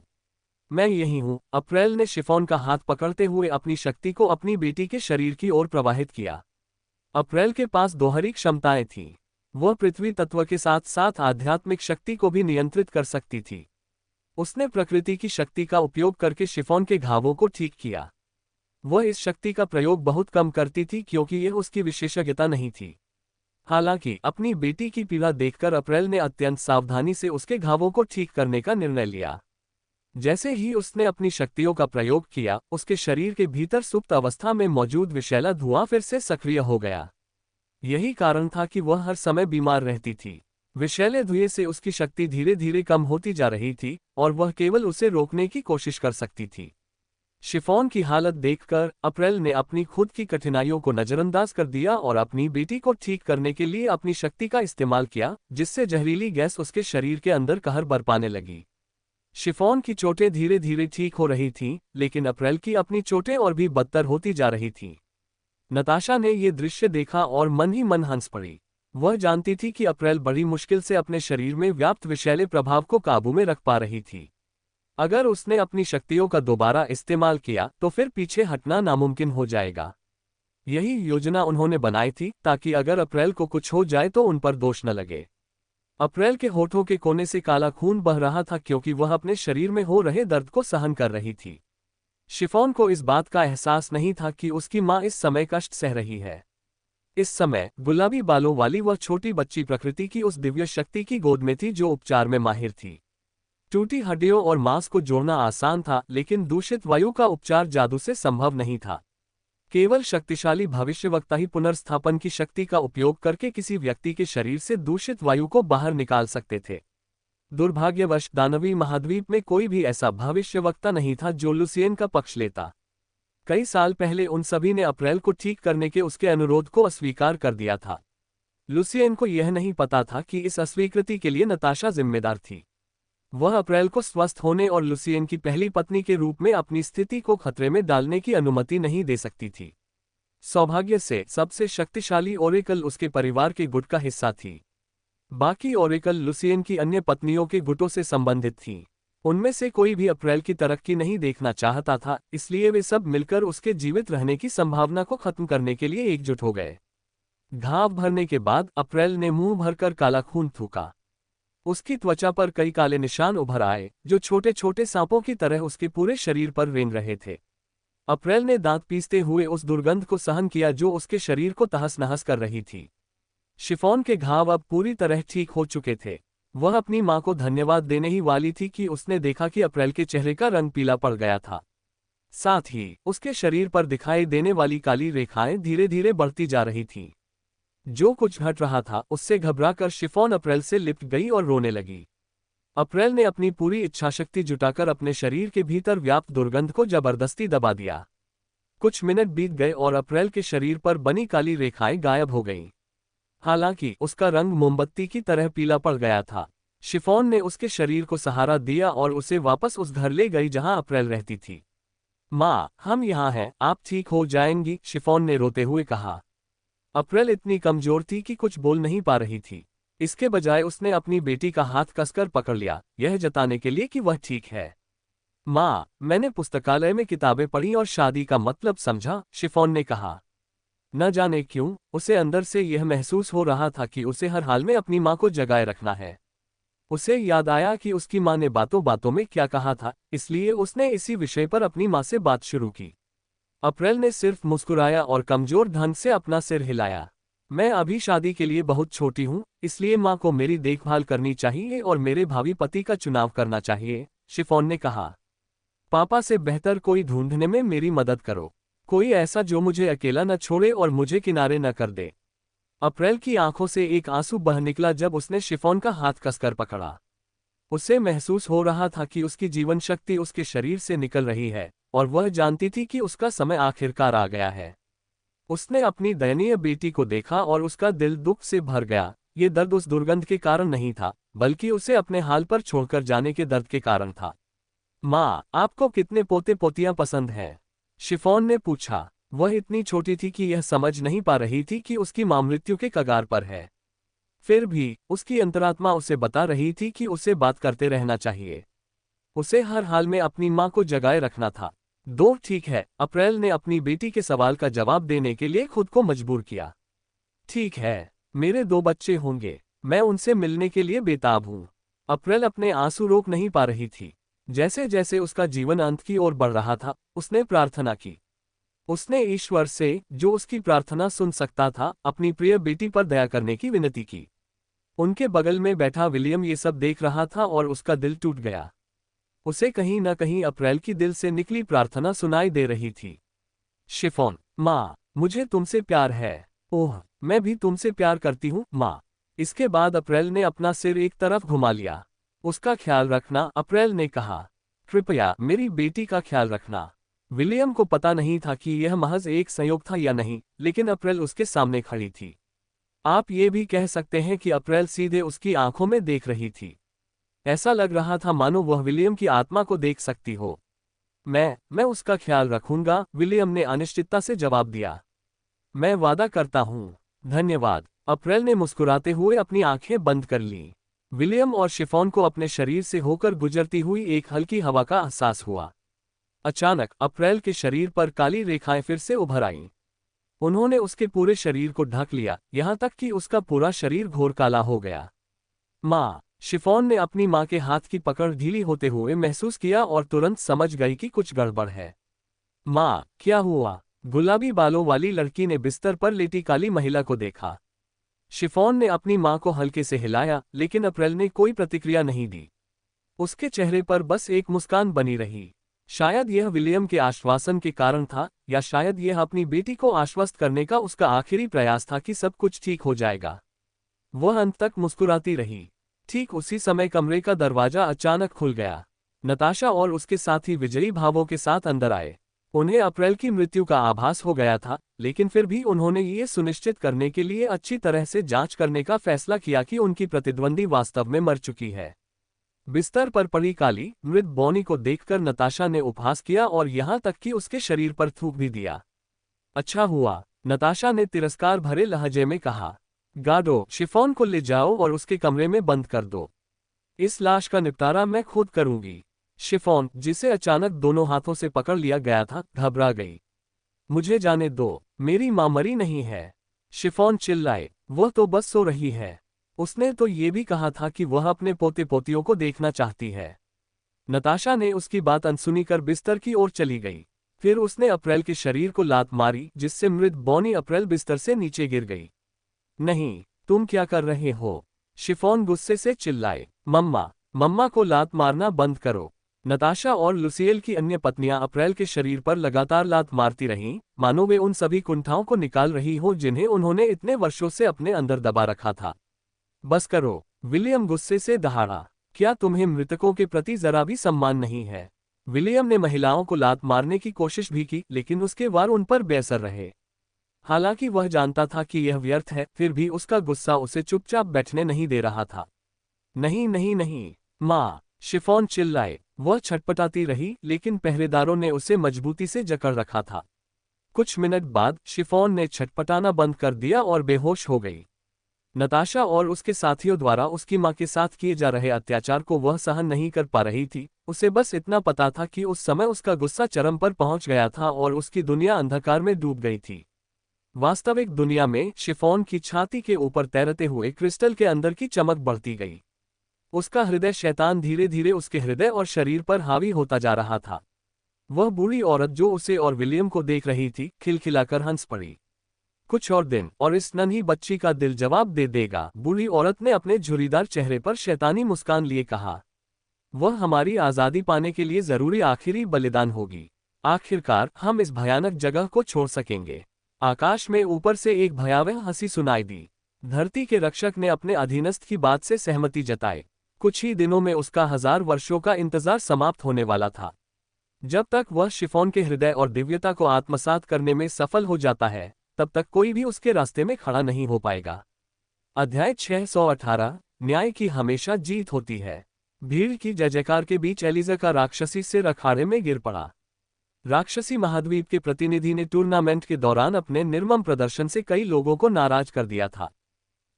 मैं यही हूँ। अप्रैल ने शिफॉन का हाथ पकड़ते हुए अपनी शक्ति को अपनी बेटी के शरीर की ओर प्रवाहित किया। अप्रैल के पास दोहरी क्षमताएं थीं। वह पृथ्वी तत्व के साथ साथ आध्यात्मिक शक्ति को भी नियंत्रित कर सकती थी। उसने प्रकृति की शक्ति का उपयोग करके शिफॉन के घावों को ठीक किया। वह इस शक्ति का प्रयोग बहुत कम करती थी क्योंकि यह उसकी विशेषज्ञता नहीं थी। हालांकि अपनी बेटी की पीड़ा देखकर अप्रैल ने अत्यंत सावधानी से उसके घावों को ठीक करने का निर्णय लिया। जैसे ही उसने अपनी शक्तियों का प्रयोग किया, उसके शरीर के भीतर सुप्त अवस्था में मौजूद विषैला धुआं फिर से सक्रिय हो गया। यही कारण था कि वह हर समय बीमार रहती थी। विषैले धुएं से उसकी शक्ति धीरे धीरे कम होती जा रही थी और वह केवल उसे रोकने की कोशिश कर सकती थी। शिफॉन की हालत देखकर अप्रैल ने अपनी खुद की कठिनाइयों को नजरअंदाज कर दिया और अपनी बेटी को ठीक करने के लिए अपनी शक्ति का इस्तेमाल किया, जिससे जहरीली गैस उसके शरीर के अंदर कहर बरपाने लगी। शिफॉन की चोटें धीरे धीरे ठीक हो रही थीं, लेकिन अप्रैल की अपनी चोटें और भी बदतर होती जा रही थीं। नताशा ने यह दृश्य देखा और मन ही मन हंस पड़ी। वह जानती थी कि अप्रैल बड़ी मुश्किल से अपने शरीर में व्याप्त विषैले प्रभाव को काबू में रख पा रही थी। अगर उसने अपनी शक्तियों का दोबारा इस्तेमाल किया तो फिर पीछे हटना नामुमकिन हो जाएगा। यही योजना उन्होंने बनाई थी ताकि अगर अप्रैल को कुछ हो जाए तो उन पर दोष न लगे। अप्रैल के होठों के कोने से काला खून बह रहा था क्योंकि वह अपने शरीर में हो रहे दर्द को सहन कर रही थी। शिफॉन को इस बात का एहसास नहीं था कि उसकी माँ इस समय कष्ट सह रही है। इस समय गुलाबी बालों वाली वह छोटी बच्ची प्रकृति की उस दिव्य शक्ति की गोद में थी जो उपचार में माहिर थी। टूटी हड्डियों और मांस को जोड़ना आसान था, लेकिन दूषित वायु का उपचार जादू से संभव नहीं था। केवल शक्तिशाली भविष्यवक्ता ही पुनर्स्थापन की शक्ति का उपयोग करके किसी व्यक्ति के शरीर से दूषित वायु को बाहर निकाल सकते थे। दुर्भाग्यवश दानवी महाद्वीप में कोई भी ऐसा भविष्यवक्ता नहीं था जो लुसियन का पक्ष लेता। कई साल पहले उन सभी ने अप्रैल को ठीक करने के उसके अनुरोध को अस्वीकार कर दिया था। लुसियन को यह नहीं पता था कि इस अस्वीकृति के लिए नताशा जिम्मेदार थी। वह अप्रैल को स्वस्थ होने और लुसियन की पहली पत्नी के रूप में अपनी स्थिति को खतरे में डालने की अनुमति नहीं दे सकती थी। सौभाग्य से सबसे शक्तिशाली ओरेकल उसके परिवार के गुट का हिस्सा थी। बाकी ओरेकल लुसियन की अन्य पत्नियों के गुटों से संबंधित थीं। उनमें से कोई भी अप्रैल की तरक्की नहीं देखना चाहता था, इसलिए वे सब मिलकर उसके जीवित रहने की संभावना को खत्म करने के लिए एकजुट हो गए। घाव भरने के बाद अप्रैल ने मुंह भरकर काला खून थूका। उसकी त्वचा पर कई काले निशान उभर आए जो छोटे छोटे सांपों की तरह उसके पूरे शरीर पर रेंग रहे थे। अप्रैल ने दांत पीसते हुए उस दुर्गंध को सहन किया जो उसके शरीर को तहस नहस कर रही थी। शिफॉन के घाव अब पूरी तरह ठीक हो चुके थे। वह अपनी मां को धन्यवाद देने ही वाली थी कि उसने देखा कि अप्रैल के चेहरे का रंग पीला पड़ गया था। साथ ही उसके शरीर पर दिखाई देने वाली काली रेखाएं धीरे धीरे बढ़ती जा रही थीं। जो कुछ घट रहा था उससे घबराकर शिफॉन अप्रैल से लिपट गई और रोने लगी। अप्रैल ने अपनी पूरी इच्छाशक्ति जुटाकर अपने शरीर के भीतर व्याप्त दुर्गंध को जबरदस्ती दबा दिया। कुछ मिनट बीत गए और अप्रैल के शरीर पर बनी काली रेखाएं गायब हो गईं। हालांकि उसका रंग मोमबत्ती की तरह पीला पड़ गया था। शिफॉन ने उसके शरीर को सहारा दिया और उसे वापस उस घर ले गई जहां अप्रैल रहती थी। माँ, हम यहाँ हैं, आप ठीक हो जाएंगी, शिफॉन ने रोते हुए कहा। अप्रैल इतनी कमजोर थी कि कुछ बोल नहीं पा रही थी। इसके बजाय उसने अपनी बेटी का हाथ कसकर पकड़ लिया, यह जताने के लिए कि वह ठीक है। माँ, मैंने पुस्तकालय में किताबें पढ़ी और शादी का मतलब समझा, शिफॉन ने कहा। न जाने क्यों उसे अंदर से यह महसूस हो रहा था कि उसे हर हाल में अपनी माँ को जगाए रखना है। उसे याद आया कि उसकी माँ ने बातों बातों में क्या कहा था, इसलिए उसने इसी विषय पर अपनी माँ से बात शुरू की। अप्रैल ने सिर्फ मुस्कुराया और कमजोर ढंग से अपना सिर हिलाया। मैं अभी शादी के लिए बहुत छोटी हूँ, इसलिए माँ को मेरी देखभाल करनी चाहिए और मेरे भावी पति का चुनाव करना चाहिए, शिफॉन ने कहा। पापा से बेहतर कोई ढूंढने में मेरी मदद करो, कोई ऐसा जो मुझे अकेला न छोड़े और मुझे किनारे न कर दे। अप्रैल की आंखों से एक आंसू बह निकला जब उसने शिफॉन का हाथ कसकर पकड़ा। उसे महसूस हो रहा था कि उसकी जीवन शक्ति उसके शरीर से निकल रही है और वह जानती थी कि उसका समय आखिरकार आ गया है। उसने अपनी दयनीय बेटी को देखा और उसका दिल दुख से भर गया। ये दर्द उस दुर्गंध के कारण नहीं था, बल्कि उसे अपने हाल पर छोड़कर जाने के दर्द के कारण था। माँ, आपको कितने पोते पोतियां पसंद हैं? शिफॉन ने पूछा। वह इतनी छोटी थी कि यह समझ नहीं पा रही थी कि उसकी मां मृत्यु के कगार पर है। फिर भी उसकी अंतरात्मा उसे बता रही थी कि उसे बात करते रहना चाहिए। उसे हर हाल में अपनी मां को जगाए रखना था। दो ठीक है, अप्रैल ने अपनी बेटी के सवाल का जवाब देने के लिए खुद को मजबूर किया। ठीक है, मेरे 2 बच्चे होंगे, मैं उनसे मिलने के लिए बेताब हूं। अप्रैल अपने आंसू रोक नहीं पा रही थी। जैसे जैसे उसका जीवन अंत की ओर बढ़ रहा था, उसने प्रार्थना की। उसने ईश्वर से, जो उसकी प्रार्थना सुन सकता था, अपनी प्रिय बेटी पर दया करने की विनती की। उनके बगल में बैठा विलियम ये सब देख रहा था और उसका दिल टूट गया। उसे कहीं न कहीं अप्रैल की दिल से निकली प्रार्थना सुनाई दे रही थी। शिफॉन, माँ, मुझे तुमसे प्यार है। ओह, मैं भी तुमसे प्यार करती हूँ, माँ। इसके बाद अप्रैल ने अपना सिर एक तरफ घुमा लिया। उसका ख्याल रखना, अप्रैल ने कहा। कृपया मेरी बेटी का ख्याल रखना। विलियम को पता नहीं था कि यह महज एक संयोग था या नहीं, लेकिन अप्रैल उसके सामने खड़ी थी। आप ये भी कह सकते हैं कि अप्रैल सीधे उसकी आंखों में देख रही थी। ऐसा लग रहा था मानो वह विलियम की आत्मा को देख सकती हो। मैं उसका ख्याल रखूंगा, विलियम ने अनिश्चितता से जवाब दिया। मैं वादा करता हूँ। धन्यवाद। अप्रैल ने मुस्कुराते हुए अपनी आंखें बंद कर लीं। विलियम और शिफॉन को अपने शरीर से होकर गुजरती हुई एक हल्की हवा का एहसास हुआ। अचानक अप्रैल के शरीर पर काली रेखाएं फिर से उभर आईं। उन्होंने उसके पूरे शरीर को ढक लिया, यहां तक कि उसका पूरा शरीर घोर काला हो गया। माँ, शिफॉन ने अपनी माँ के हाथ की पकड़ ढीली होते हुए महसूस किया और तुरंत समझ गई कि कुछ गड़बड़ है। माँ, क्या हुआ? गुलाबी बालों वाली लड़की ने बिस्तर पर लेटी काली महिला को देखा। शिफॉन ने अपनी माँ को हल्के से हिलाया, लेकिन अप्रैल ने कोई प्रतिक्रिया नहीं दी। उसके चेहरे पर बस एक मुस्कान बनी रही। शायद यह विलियम के आश्वासन के कारण था, या शायद यह अपनी बेटी को आश्वस्त करने का उसका आखिरी प्रयास था कि सब कुछ ठीक हो जाएगा। वह अंत तक मुस्कुराती रही। ठीक उसी समय कमरे का दरवाजा अचानक खुल गया। नताशा और उसके साथी विजयी भावों के साथ अंदर आए। उन्हें अप्रैल की मृत्यु का आभास हो गया था, लेकिन फिर भी उन्होंने ये सुनिश्चित करने के लिए अच्छी तरह से जांच करने का फैसला किया कि उनकी प्रतिद्वंदी वास्तव में मर चुकी है। बिस्तर पर पड़ी काली, मृत बॉनी को देखकर नताशा ने उपहास किया और यहां तक कि उसके शरीर पर थूक भी दिया। अच्छा हुआ, नताशा ने तिरस्कार भरे लहजे में कहा। गार्डो, शिफॉन को ले जाओ और उसके कमरे में बंद कर दो। इस लाश का निपटारा मैं खुद करूंगी। शिफॉन, जिसे अचानक दोनों हाथों से पकड़ लिया गया था, घबरा गई। मुझे जाने दो, मेरी मां मरी नहीं है। शिफॉन चिल्लाए, वह तो बस सो रही है। उसने तो ये भी कहा था कि वह अपने पोते पोतियों को देखना चाहती है। नताशा ने उसकी बात अनसुनी कर बिस्तर की ओर चली गई। फिर उसने अप्रैल के शरीर को लात मारी, जिससे मृत बॉनी अप्रैल बिस्तर से नीचे गिर गई। नहीं, तुम क्या कर रहे हो? शिफॉन गुस्से से चिल्लाए। मम्मा को लात मारना बंद करो। नताशा और लुसियल की अन्य पत्नियां अप्रैल के शरीर पर लगातार लात मारती रहीं, मानो वे उन सभी कुंठाओं को निकाल रही हो जिन्हें उन्होंने इतने वर्षों से अपने अंदर दबा रखा था। बस करो, विलियम गुस्से से दहाड़ा। क्या तुम्हें मृतकों के प्रति जरा भी सम्मान नहीं है? विलियम ने महिलाओं को लात मारने की कोशिश भी की, लेकिन उसके वार उन पर बेअसर रहे। हालांकि वह जानता था कि यह व्यर्थ है, फिर भी उसका गुस्सा उसे चुपचाप बैठने नहीं दे रहा था। नहीं नहीं नहीं, माँ, शिफॉन चिल्लाए। वह छटपटाती रही, लेकिन पहरेदारों ने उसे मजबूती से जकड़ रखा था। कुछ मिनट बाद शिफॉन ने छटपटाना बंद कर दिया और बेहोश हो गई। नताशा और उसके साथियों द्वारा उसकी मां के साथ किए जा रहे अत्याचार को वह सहन नहीं कर पा रही थी। उसे बस इतना पता था कि उस समय उसका गुस्सा चरम पर पहुंच गया था और उसकी दुनिया अंधकार में डूब गई थी। वास्तविक दुनिया में शिफॉन की छाती के ऊपर तैरते हुए क्रिस्टल के अंदर की चमक बढ़ती गई। उसका हृदय शैतान धीरे धीरे उसके हृदय और शरीर पर हावी होता जा रहा था। वह बूढ़ी औरत जो उसे और विलियम को देख रही थी, खिलखिलाकर हंस पड़ी। कुछ और दिन और इस नन्ही बच्ची का दिल जवाब दे देगा, बूढ़ी औरत ने अपने झुर्रीदार चेहरे पर शैतानी मुस्कान लिए कहा। वह हमारी आज़ादी पाने के लिए जरूरी आखिरी बलिदान होगी। आखिरकार हम इस भयानक जगह को छोड़ सकेंगे। आकाश में ऊपर से एक भयावह हंसी सुनाई दी। धरती के रक्षक ने अपने अधीनस्थ की बात से सहमति जताई। कुछ ही दिनों में उसका 1000 वर्षों का इंतजार समाप्त होने वाला था। जब तक वह शिफॉन के हृदय और दिव्यता को आत्मसात करने में सफल हो जाता है, तब तक कोई भी उसके रास्ते में खड़ा नहीं हो पाएगा। अध्याय 618, न्याय की हमेशा जीत होती है। भीड़ की जय जयकार के बीच एलिजा का राक्षसी सिर अखाड़े में गिर पड़ा। राक्षसी महाद्वीप के प्रतिनिधि ने टूर्नामेंट के दौरान अपने निर्मम प्रदर्शन से कई लोगों को नाराज कर दिया था।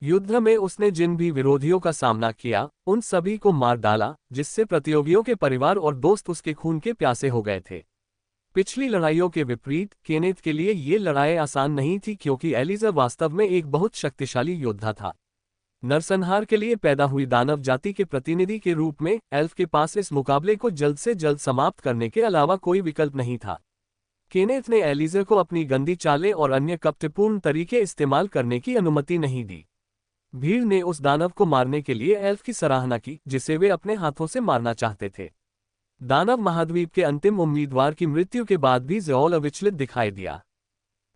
युद्ध में उसने जिन भी विरोधियों का सामना किया, उन सभी को मार डाला, जिससे प्रतियोगियों के परिवार और दोस्त उसके खून के प्यासे हो गए थे। पिछली लड़ाइयों के विपरीत केनेथ के लिए ये लड़ाई आसान नहीं थी, क्योंकि एलिज़ा वास्तव में एक बहुत शक्तिशाली योद्धा था। नरसंहार के लिए पैदा हुई दानव जाति के प्रतिनिधि के रूप में एल्फ के पास इस मुकाबले को जल्द से जल्द समाप्त करने के अलावा कोई विकल्प नहीं था। केनेथ ने एलिज़ा को अपनी गंदी चालें और अन्य कपटपूर्ण तरीके इस्तेमाल करने की अनुमति नहीं दी। भीड़ ने उस दानव को मारने के लिए एल्फ की सराहना की, जिसे वे अपने हाथों से मारना चाहते थे। दानव महाद्वीप के अंतिम उम्मीदवार की मृत्यु के बाद भी ज़ेओल अविचलित दिखाई दिया।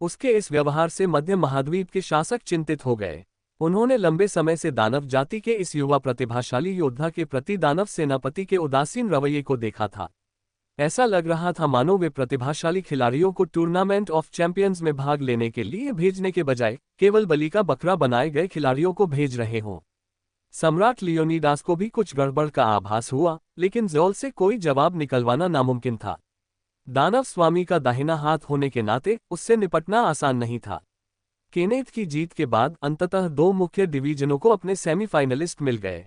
उसके इस व्यवहार से मध्य महाद्वीप के शासक चिंतित हो गए। उन्होंने लंबे समय से दानव जाति के इस युवा प्रतिभाशाली योद्धा के प्रति दानव सेनापति के उदासीन रवैये को देखा था। ऐसा लग रहा था मानो वे प्रतिभाशाली खिलाड़ियों को टूर्नामेंट ऑफ चैंपियंस में भाग लेने के लिए भेजने के बजाय केवल बलि का बकरा बनाए गए खिलाड़ियों को भेज रहे हों। सम्राट लियोनिडास को भी कुछ गड़बड़ का आभास हुआ, लेकिन ज़ेओल से कोई जवाब निकलवाना नामुमकिन था। दानव स्वामी का दाहिना हाथ होने के नाते उससे निपटना आसान नहीं था। केनेथ की जीत के बाद अंततः दो मुख्य डिवीजनों को अपने सेमीफाइनलिस्ट मिल गए।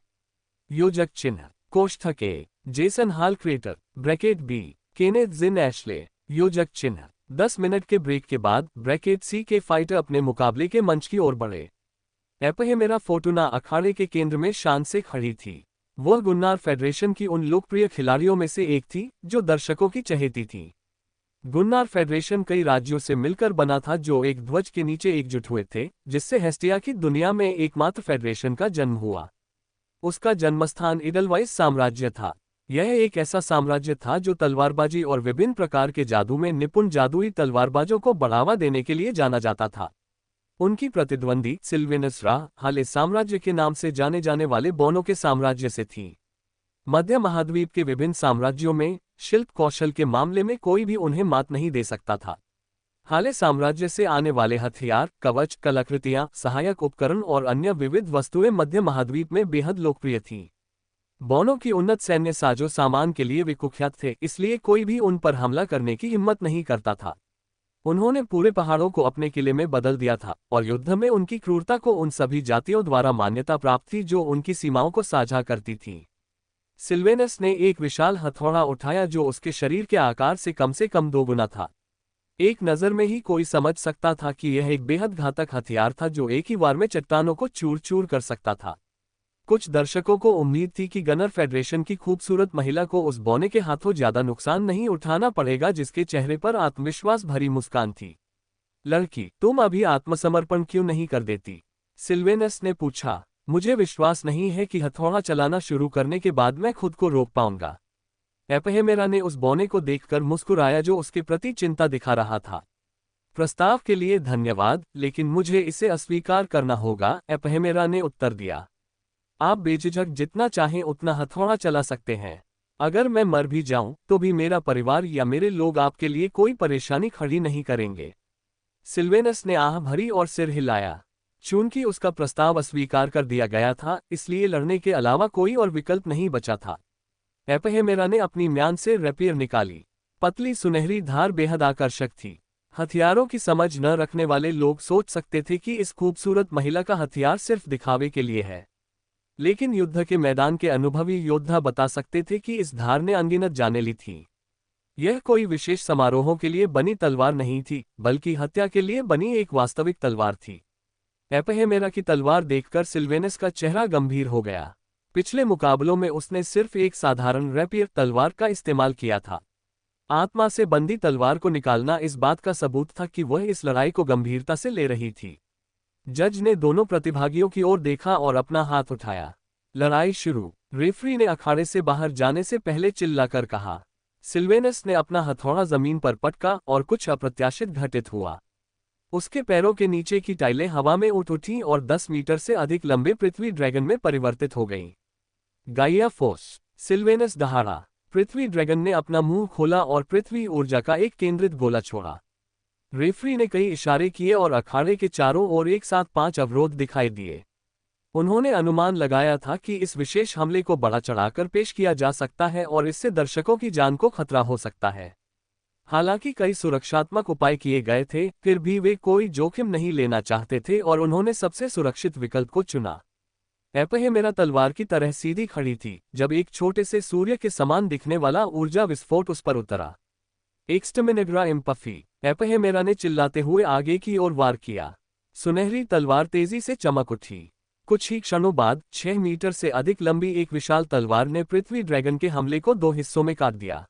योजक चिन्ह कोष्ठक A Jason Hall Crater bracket B Kenneth Jin Ashley. योजक चिन्ह 10 मिनट के ब्रेक के बाद ब्रैकेट सी के फाइटर अपने मुकाबले के मंच की ओर बढ़े। एपहेमेरा फोर्टुना अखाड़े के केंद्र में शान से खड़ी थी। वह गुन्नार फेडरेशन की उन लोकप्रिय खिलाड़ियों में से एक थी जो दर्शकों की चहेती थी। गुन्नार फेडरेशन कई राज्यों से मिलकर बना था जो एक ध्वज के नीचे एकजुट हुए थे, जिससे हेस्टिया की दुनिया में एकमात्र फेडरेशन का जन्म हुआ। उसका जन्मस्थान इडलवाइस साम्राज्य था। यह एक ऐसा साम्राज्य था जो तलवारबाजी और विभिन्न प्रकार के जादू में निपुण जादुई तलवारबाजों को बढ़ावा देने के लिए जाना जाता था। उनकी प्रतिद्वंदी सिल्वेनस रा हाले साम्राज्य के नाम से जाने जाने वाले बोनो के साम्राज्य से थी। मध्य महाद्वीप के विभिन्न साम्राज्यों में शिल्प कौशल के मामले में कोई भी उन्हें मात नहीं दे सकता था। हाले साम्राज्य से आने वाले हथियार, कवच, कलाकृतियां, सहायक उपकरण और अन्य विविध वस्तुएं मध्य महाद्वीप में बेहद लोकप्रिय थीं। बोनो की उन्नत सैन्य साजो सामान के लिए वे कुख्यात थे, इसलिए कोई भी उन पर हमला करने की हिम्मत नहीं करता था। उन्होंने पूरे पहाड़ों को अपने किले में बदल दिया था और युद्ध में उनकी क्रूरता को उन सभी जातियों द्वारा मान्यता प्राप्त थी जो उनकी सीमाओं को साझा करती थीं। सिल्वेनस ने एक विशाल हथौड़ा उठाया जो उसके शरीर के आकार से कम 2 गुना था। एक नज़र में ही कोई समझ सकता था कि यह एक बेहद घातक हथियार था जो एक ही वार में चट्टानों को चूर चूर कर सकता था। कुछ दर्शकों को उम्मीद थी कि गनर फेडरेशन की खूबसूरत महिला को उस बौने के हाथों ज्यादा नुकसान नहीं उठाना पड़ेगा, जिसके चेहरे पर आत्मविश्वास भरी मुस्कान थी। लड़की, तुम अभी आत्मसमर्पण क्यों नहीं कर देती? सिल्वेनस ने पूछा। मुझे विश्वास नहीं है कि हथौड़ा चलाना शुरू करने के बाद मैं खुद को रोक पाऊंगा। एपहेमेरा ने उस बौने को देखकर मुस्कुराया जो उसके प्रति चिंता दिखा रहा था। प्रस्ताव के लिए धन्यवाद, लेकिन मुझे इसे अस्वीकार करना होगा, एपहेमेरा ने उत्तर दिया। आप बेझिझक जितना चाहें उतना हथौड़ा चला सकते हैं। अगर मैं मर भी जाऊं तो भी मेरा परिवार या मेरे लोग आपके लिए कोई परेशानी खड़ी नहीं करेंगे। सिल्वेनस ने आह भरी और सिर हिलाया। चूंकि उसका प्रस्ताव अस्वीकार कर दिया गया था, इसलिए लड़ने के अलावा कोई और विकल्प नहीं बचा था। एपहेमेरा ने अपनी म्यान से रैपियर निकाली। पतली सुनहरी धार बेहद आकर्षक थी। हथियारों की समझ न रखने वाले लोग सोच सकते थे कि इस खूबसूरत महिला का हथियार सिर्फ दिखावे के लिए है, लेकिन युद्ध के मैदान के अनुभवी योद्धा बता सकते थे कि इस धार ने अनगिनत जानें ली थी। यह कोई विशेष समारोहों के लिए बनी तलवार नहीं थी, बल्कि हत्या के लिए बनी एक वास्तविक तलवार थी। एपहेमेरा की तलवार देखकर सिल्वेनस का चेहरा गंभीर हो गया। पिछले मुकाबलों में उसने सिर्फ एक साधारण रैपियर तलवार का इस्तेमाल किया था। आत्मा से बंधी तलवार को निकालना इस बात का सबूत था कि वह इस लड़ाई को गंभीरता से ले रही थी। जज ने दोनों प्रतिभागियों की ओर देखा और अपना हाथ उठाया। लड़ाई शुरू। रेफरी ने अखाड़े से बाहर जाने से पहले चिल्लाकर कहा। सिल्वेनस ने अपना हथौड़ा जमीन पर पटका और कुछ अप्रत्याशित घटित हुआ। उसके पैरों के नीचे की टाइलें हवा में उठ उठीं और 10 मीटर से अधिक लंबे पृथ्वी ड्रैगन में परिवर्तित हो गईं। गाइया फोर्स। सिल्वेनस दहाड़ा। पृथ्वी ड्रैगन ने अपना मुंह खोला और पृथ्वी ऊर्जा का एक केंद्रित गोला छोड़ा। रेफरी ने कई इशारे किए और अखाड़े के चारों ओर एक साथ 5 अवरोध दिखाई दिए। उन्होंने अनुमान लगाया था कि इस विशेष हमले को बढ़ा चढ़ाकर पेश किया जा सकता है और इससे दर्शकों की जान को खतरा हो सकता है। हालांकि कई सुरक्षात्मक उपाय किए गए थे, फिर भी वे कोई जोखिम नहीं लेना चाहते थे और उन्होंने सबसे सुरक्षित विकल्प को चुना। एपहेमेरा तलवार की तरह सीधी खड़ी थी जब एक छोटे से सूर्य के समान दिखने वाला ऊर्जा विस्फोट उस पर उतरा। एक्सटर्मिनेग्रा इम्पफी, एपहेमेरा ने चिल्लाते हुए आगे की ओर वार किया। सुनहरी तलवार तेजी से चमक उठी। कुछ ही क्षणों बाद 6 मीटर से अधिक लंबी एक विशाल तलवार ने पृथ्वी ड्रैगन के हमले को 2 हिस्सों में काट दिया।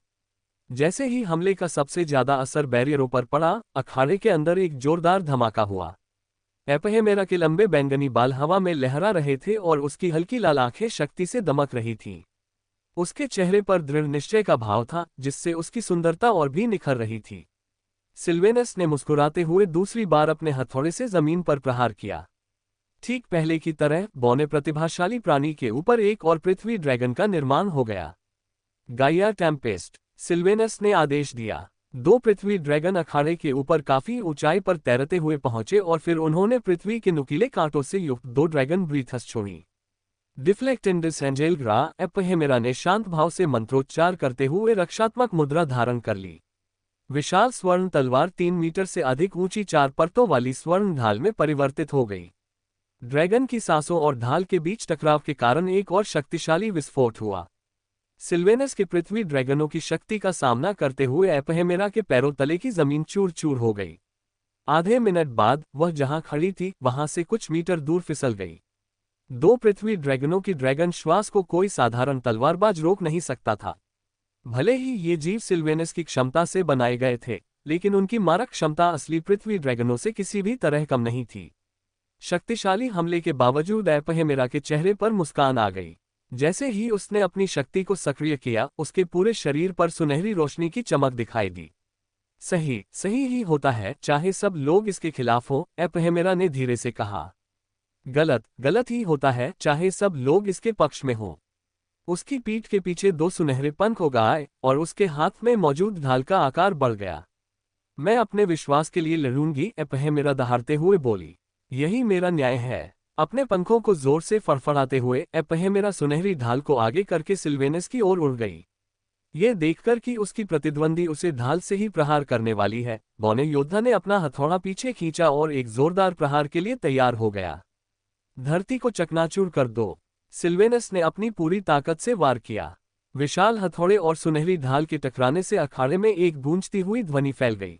जैसे ही हमले का सबसे ज्यादा असर बैरियरों पर पड़ा, अखाड़े के अंदर एक जोरदार धमाका हुआ। एपहेमेरा के लंबे बैंगनी बाल हवा में लहरा रहे थे और उसकी हल्की लाल आंखें शक्ति से दमक रही थीं। उसके चेहरे पर दृढ़ निश्चय का भाव था, जिससे उसकी सुंदरता और भी निखर रही थी। सिल्वेनस ने मुस्कुराते हुए दूसरी बार अपने हथौड़े से जमीन पर प्रहार किया। ठीक पहले की तरह बौने प्रतिभाशाली प्राणी के ऊपर एक और पृथ्वी ड्रैगन का निर्माण हो गया। गाइया टेम्पेस्ट, सिल्वेनस ने आदेश दिया। 2 पृथ्वी ड्रैगन अखाड़े के ऊपर काफी ऊंचाई पर तैरते हुए पहुंचे और फिर उन्होंने पृथ्वी के नुकीले कांटों से युक्त 2 ड्रैगन ब्रीथस छोड़ी। डिफ्लेक्टेंडिस एंजेल ग्रा, एपहेमेरा ने शांत भाव से मंत्रोच्चार करते हुए रक्षात्मक मुद्रा धारण कर ली। विशाल स्वर्ण तलवार 3 मीटर से अधिक ऊंची 4 परतों वाली स्वर्ण ढाल में परिवर्तित हो गई। ड्रैगन की सांसों और ढाल के बीच टकराव के कारण एक और शक्तिशाली विस्फोट हुआ। सिल्वेनस के पृथ्वी ड्रैगनों की शक्ति का सामना करते हुए एपहेमेरा के पैरों तले की जमीन चूर चूर हो गई। आधे मिनट बाद वह जहां खड़ी थी वहां से कुछ मीटर दूर फिसल गई। 2 पृथ्वी ड्रैगनों की ड्रैगन श्वास को कोई साधारण तलवारबाज रोक नहीं सकता था। भले ही ये जीव सिल्वेनस की क्षमता से बनाए गए थे, लेकिन उनकी मारक क्षमता असली पृथ्वी ड्रैगनों से किसी भी तरह कम नहीं थी। शक्तिशाली हमले के बावजूद एपहेमेरा के चेहरे पर मुस्कान आ गई। जैसे ही उसने अपनी शक्ति को सक्रिय किया, उसके पूरे शरीर पर सुनहरी रोशनी की चमक दिखाई दी। सही ही होता है, चाहे सब लोग इसके खिलाफ हो, एपहेमेरा ने धीरे से कहा। गलत ही होता है, चाहे सब लोग इसके पक्ष में हो। उसकी पीठ के पीछे 2 सुनहरे पंख उग आए और उसके हाथ में मौजूद ढाल का आकार बढ़ गया। मैं अपने विश्वास के लिए लड़ूंगी, एपहेमेरा दहाड़ते हुए बोली। यही मेरा न्याय है। अपने पंखों को जोर से फड़फड़ाते हुए एपहेमेरा सुनहरी ढाल को आगे करके सिल्वेनस की ओर उड़ गई। ये देखकर कि उसकी प्रतिद्वंदी उसे ढाल से ही प्रहार करने वाली है, बौने योद्धा ने अपना हथौड़ा पीछे खींचा और एक जोरदार प्रहार के लिए तैयार हो गया। धरती को चकनाचूर कर दो, सिल्वेनस ने अपनी पूरी ताकत से वार किया। विशाल हथौड़े और सुनहरी ढाल के टकराने से अखाड़े में एक गूंजती हुई ध्वनि फैल गई।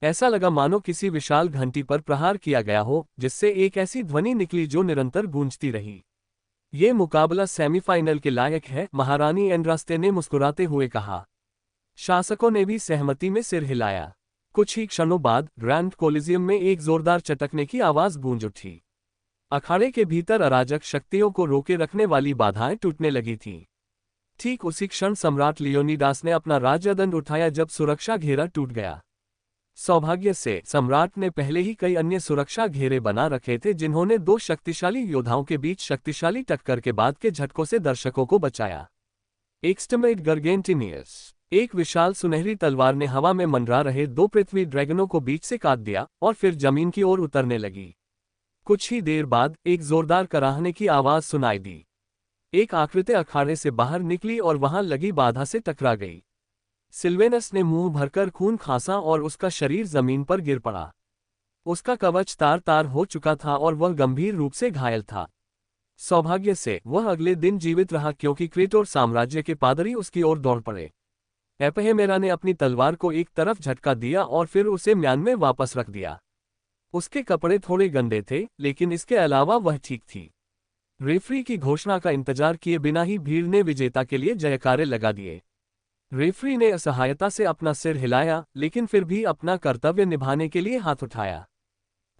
ऐसा लगा मानो किसी विशाल घंटी पर प्रहार किया गया हो, जिससे एक ऐसी ध्वनि निकली जो निरंतर गूंजती रही। ये मुकाबला सेमीफाइनल के लायक है, महारानी एंड्रास्ते ने मुस्कुराते हुए कहा। शासकों ने भी सहमति में सिर हिलाया। कुछ ही क्षणों बाद ग्रैंड कोलिजियम में एक जोरदार चटकने की आवाज गूंज उठी। अखाड़े के भीतर अराजक शक्तियों को रोके रखने वाली बाधाएं टूटने लगी थीं। ठीक उसी क्षण सम्राट लियोनिडास ने अपना राजदंड उठाया जब सुरक्षा घेरा टूट गया। सौभाग्य से सम्राट ने पहले ही कई अन्य सुरक्षा घेरे बना रखे थे, जिन्होंने 2 शक्तिशाली योद्धाओं के बीच शक्तिशाली टक्कर के बाद के झटकों से दर्शकों को बचाया। एक्सटर्मिनेट गर्गेंटिनियस, एक विशाल सुनहरी तलवार ने हवा में मंडरा रहे 2 पृथ्वी ड्रैगनों को बीच से काट दिया और फिर जमीन की ओर उतरने लगी। कुछ ही देर बाद एक जोरदार कराहने की आवाज सुनाई दी। एक आकृति अखाड़े से बाहर निकली और वहां लगी बाधा से टकरा गई। सिल्वेनस ने मुंह भरकर खून खांसा और उसका शरीर जमीन पर गिर पड़ा। उसका कवच तार तार हो चुका था और वह गंभीर रूप से घायल था। सौभाग्य से वह अगले दिन जीवित रहा, क्योंकि क्रेटोर साम्राज्य के पादरी उसकी ओर दौड़ पड़े। एपहेमेरा ने अपनी तलवार को एक तरफ झटका दिया और फिर उसे म्यान में वापस रख दिया। उसके कपड़े थोड़े गंदे थे, लेकिन इसके अलावा वह ठीक थी। रेफरी की घोषणा का इंतजार किए बिना ही भीड़ ने विजेता के लिए जयकारे लगा दिए। रेफरी ने असहायता से अपना सिर हिलाया, लेकिन फिर भी अपना कर्तव्य निभाने के लिए हाथ उठाया।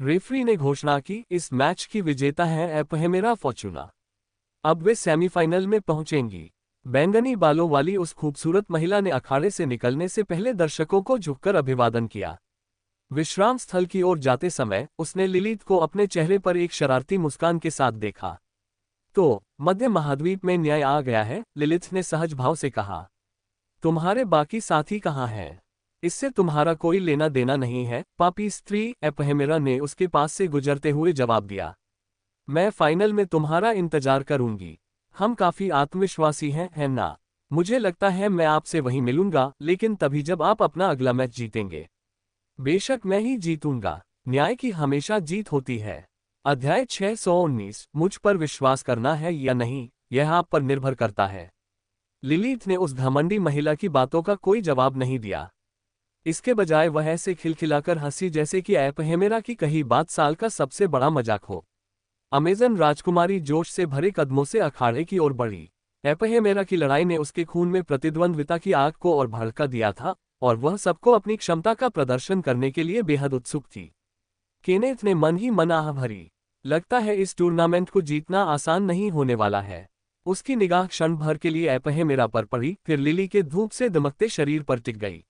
रेफरी ने घोषणा की, इस मैच की विजेता है एपहेमेरा फॉर्चूना। अब वे सेमीफाइनल में पहुंचेंगी। बैंगनी बालों वाली उस खूबसूरत महिला ने अखाड़े से निकलने से पहले दर्शकों को झुककर अभिवादन किया। विश्राम स्थल की ओर जाते समय उसने लिलिथ को अपने चेहरे पर एक शरारती मुस्कान के साथ देखा। तो मध्य महाद्वीप में न्याय आ गया है, लिलिथ ने सहज भाव से कहा। तुम्हारे बाकी साथी कहाँ हैं? इससे तुम्हारा कोई लेना देना नहीं है, पापी स्त्री, एपहेमेरा ने उसके पास से गुजरते हुए जवाब दिया। मैं फाइनल में तुम्हारा इंतजार करूंगी। हम काफी आत्मविश्वासी हैं, है ना? मुझे लगता है मैं आपसे वहीं मिलूंगा, लेकिन तभी जब आप अपना अगला मैच जीतेंगे। बेशक मैं ही जीतूंगा। न्याय की हमेशा जीत होती है। अध्याय 619। मुझ पर विश्वास करना है या नहीं, यह आप पर निर्भर करता है। लिलीथ ने उस घमंडी महिला की बातों का कोई जवाब नहीं दिया। इसके बजाय वह ऐसे खिलखिलाकर हंसी जैसे कि एपहेमेरा की कही बात साल का सबसे बड़ा मजाक हो। अमेजन राजकुमारी जोश से भरे कदमों से अखाड़े की ओर बढ़ी। एपहेमेरा की लड़ाई ने उसके खून में प्रतिद्वंद्विता की आग को और भड़का दिया था, और वह सबको अपनी क्षमता का प्रदर्शन करने के लिए बेहद उत्सुक थी। केनेथ ने मन ही मन आह भरी। लगता है इस टूर्नामेंट को जीतना आसान नहीं होने वाला है। उसकी निगाह क्षण भर के लिए एपहेमेरा पर पड़ी, फिर लिली के धूप से दमकते शरीर पर टिक गई।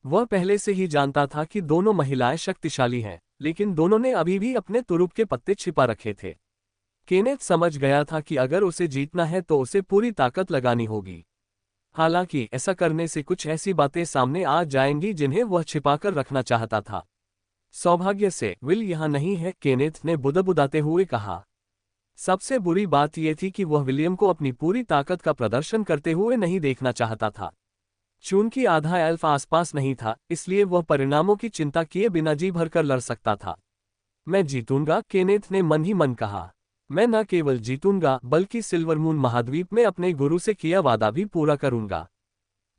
वह पहले से ही जानता था कि दोनों महिलाएं शक्तिशाली हैं, लेकिन दोनों ने अभी भी अपने तुरुप के पत्ते छिपा रखे थे। केनेथ समझ गया था कि अगर उसे जीतना है तो उसे पूरी ताकत लगानी होगी। हालांकि ऐसा करने से कुछ ऐसी बातें सामने आ जाएंगी जिन्हें वह छिपाकर रखना चाहता था। सौभाग्य से विल यहाँ नहीं है, केनेथ ने बुदबुदाते हुए कहा। सबसे बुरी बात यह थी कि वह विलियम को अपनी पूरी ताकत का प्रदर्शन करते हुए नहीं देखना चाहता था। चूंकि आधा एल्फ आसपास नहीं था, इसलिए वह परिणामों की चिंता किए बिना जी भरकर लड़ सकता था। मैं जीतूंगा, केनेथ ने मन ही मन कहा। मैं न केवल जीतूंगा बल्कि सिल्वरमून महाद्वीप में अपने गुरु से किया वादा भी पूरा करूंगा।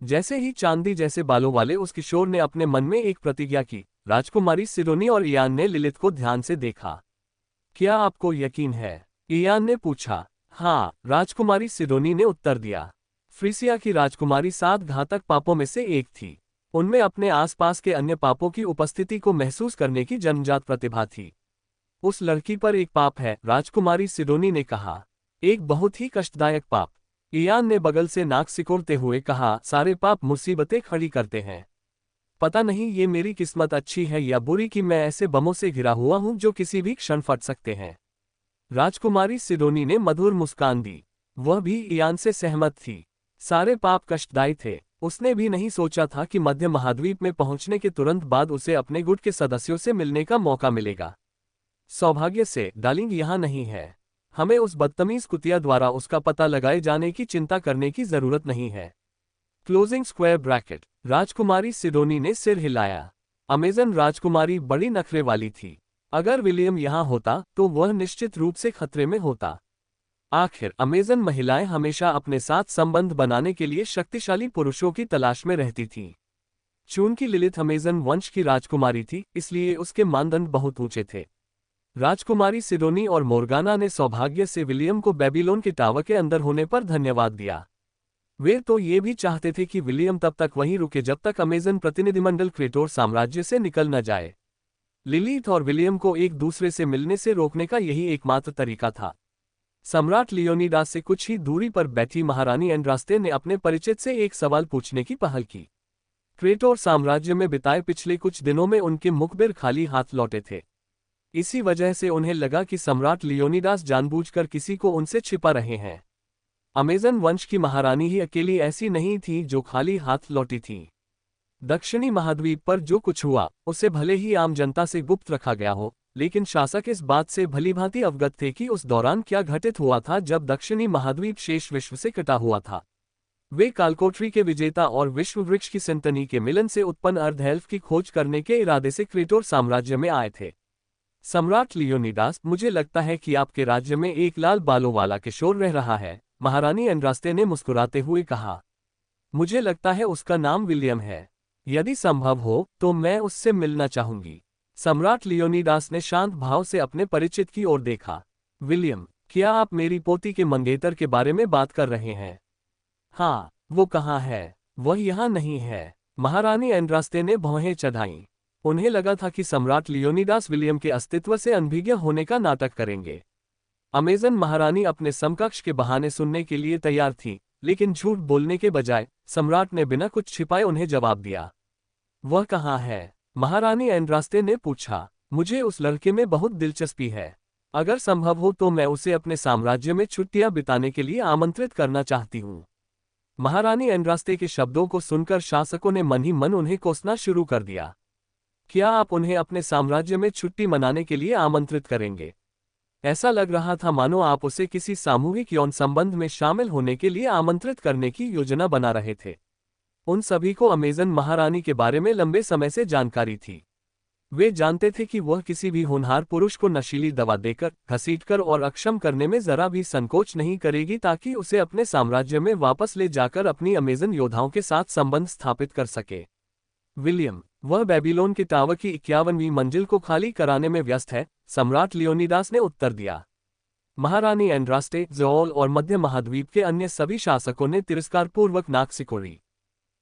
जैसे ही चांदी जैसे बालों वाले उस किशोर ने अपने मन में एक प्रतिज्ञा की, राजकुमारी सिडोनी और इयान ने लिलिथ को ध्यान से देखा। क्या आपको यकीन है? इयान ने पूछा। हाँ, राजकुमारी सिडोनी ने उत्तर दिया। फ्रीसिया की राजकुमारी 7 घातक पापों में से एक थी। उनमें अपने आसपास के अन्य पापों की उपस्थिति को महसूस करने की जन्मजात प्रतिभा थी। उस लड़की पर एक पाप है, राजकुमारी सिडोनी ने कहा। एक बहुत ही कष्टदायक पाप। इयान ने बगल से नाक सिकोड़ते हुए कहा, सारे पाप मुसीबतें खड़ी करते हैं। पता नहीं ये मेरी किस्मत अच्छी है या बुरी कि मैं ऐसे बमों से घिरा हुआ हूं जो किसी भी क्षण फट सकते हैं। राजकुमारी सिडोनी ने मधुर मुस्कान दी। वह भी इयान से सहमत थी। सारे पाप कष्टदायी थे। उसने भी नहीं सोचा था कि मध्य महाद्वीप में पहुंचने के तुरंत बाद उसे अपने गुट के सदस्यों से मिलने का मौका मिलेगा। सौभाग्य से डार्लिंग यहाँ नहीं है। हमें उस बदतमीज कुतिया द्वारा उसका पता लगाए जाने की चिंता करने की जरूरत नहीं है। Closing square bracket. राजकुमारी सिडोनी ने सिर हिलाया। अमेजन राजकुमारी बड़ी नखरे वाली थी। अगर विलियम यहाँ होता तो वह निश्चित रूप से खतरे में होता। आखिर अमेजन महिलाएं हमेशा अपने साथ संबंध बनाने के लिए शक्तिशाली पुरुषों की तलाश में रहती थीं। चूंकि लिलिथ अमेजन वंश की राजकुमारी थी, इसलिए उसके मानदंड बहुत ऊंचे थे। राजकुमारी सिडोनी और मोर्गाना ने सौभाग्य से विलियम को बेबीलोन के टावर के अंदर होने पर धन्यवाद दिया। वे तो ये भी चाहते थे कि विलियम तब तक वहीं रुके जब तक अमेजन प्रतिनिधिमंडल क्रेटोर साम्राज्य से निकल न जाए। लिलीथ और विलियम को एक दूसरे से मिलने से रोकने का यही एकमात्र तरीका था। सम्राट लियोनिडास से कुछ ही दूरी पर बैठी महारानी एंड्रास्ते ने अपने परिचित से एक सवाल पूछने की पहल की। क्रेटोर साम्राज्य में बिताए पिछले कुछ दिनों में उनके मुखबिर खाली हाथ लौटे थे। इसी वजह से उन्हें लगा कि सम्राट लियोनिडास जानबूझकर किसी को उनसे छिपा रहे हैं। अमेजन वंश की महारानी ही अकेली ऐसी नहीं थी जो खाली हाथ लौटी थी। दक्षिणी महाद्वीप पर जो कुछ हुआ उसे भले ही आम जनता से गुप्त रखा गया हो, लेकिन शासक इस बात से भलीभांति अवगत थे कि उस दौरान क्या घटित हुआ था जब दक्षिणी महाद्वीप शेष विश्व से कटा हुआ था। वे कालकोठरी के विजेता और विश्व वृक्ष की संतनी के मिलन से उत्पन्न अर्धएल्फ की खोज करने के इरादे से क्रेटोर साम्राज्य में आए थे। सम्राट लियोनिडास, मुझे लगता है कि आपके राज्य में एक लाल बालों वाला किशोर रह रहा है, महारानी एंड्रास्ते ने मुस्कुराते हुए कहा। मुझे लगता है उसका नाम विलियम है। यदि संभव हो तो मैं उससे मिलना चाहूंगी। सम्राट लियोनिडास ने शांत भाव से अपने परिचित की ओर देखा। विलियम, क्या आप मेरी पोती के मंगेतर के बारे में बात कर रहे हैं? हाँ, वो कहाँ है? वह यहाँ नहीं है। महारानी एंड्रास्ते ने भौहें चढ़ाईं। उन्हें लगा था कि सम्राट लियोनिडास विलियम के अस्तित्व से अनभिज्ञ होने का नाटक करेंगे। अमेजन महारानी अपने समकक्ष के बहाने सुनने के लिए तैयार थी, लेकिन झूठ बोलने के बजाय सम्राट ने बिना कुछ छिपाए उन्हें जवाब दिया। वह कहाँ है? महारानी एंड्रास्ते ने पूछा। मुझे उस लड़के में बहुत दिलचस्पी है। अगर संभव हो तो मैं उसे अपने साम्राज्य में छुट्टियां बिताने के लिए आमंत्रित करना चाहती हूँ। महारानी एंड्रास्ते के शब्दों को सुनकर शासकों ने मन ही मन उन्हें कोसना शुरू कर दिया। क्या आप उन्हें अपने साम्राज्य में छुट्टी मनाने के लिए आमंत्रित करेंगे? ऐसा लग रहा था मानो आप उसे किसी सामूहिक यौन संबंध में शामिल होने के लिए आमंत्रित करने की योजना बना रहे थे। उन सभी को अमेजन महारानी के बारे में लंबे समय से जानकारी थी। वे जानते थे कि वह किसी भी होनहार पुरुष को नशीली दवा देकर, घसीटकर और अक्षम करने में जरा भी संकोच नहीं करेगी ताकि उसे अपने साम्राज्य में वापस ले जाकर अपनी अमेजन योद्धाओं के साथ संबंध स्थापित कर सके। विलियम, वह बेबीलोन के टावर की 51वीं मंजिल को खाली कराने में व्यस्त है, सम्राट लियोनिडास ने उत्तर दिया। महारानी एंड्रास्टे, जोल और मध्य महाद्वीप के अन्य सभी शासकों ने तिरस्कारपूर्वक नाक सिकोड़ी।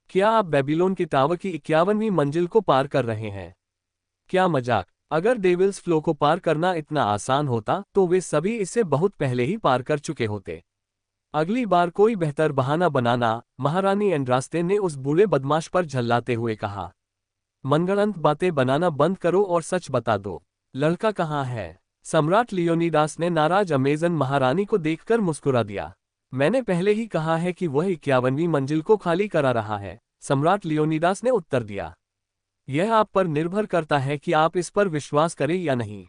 क्या आप बेबीलोन के टावर की 51वीं मंजिल को पार कर रहे हैं? क्या मजाक! अगर डेविल्स फ्लो को पार करना इतना आसान होता तो वे सभी इसे बहुत पहले ही पार कर चुके होते। अगली बार कोई बेहतर बहाना बनाना, महारानी एंड्रास्टे ने उस बूढ़े बदमाश पर झल्लाते हुए कहा। मनगढ़ंत बातें बनाना बंद करो और सच बता दो। लड़का कहाँ है? सम्राट लियोनिडास ने नाराज अमेजन महारानी को देखकर मुस्कुरा दिया। मैंने पहले ही कहा है कि वह 51वीं मंजिल को खाली करा रहा है, सम्राट लियोनिडास ने उत्तर दिया। यह आप पर निर्भर करता है कि आप इस पर विश्वास करें या नहीं।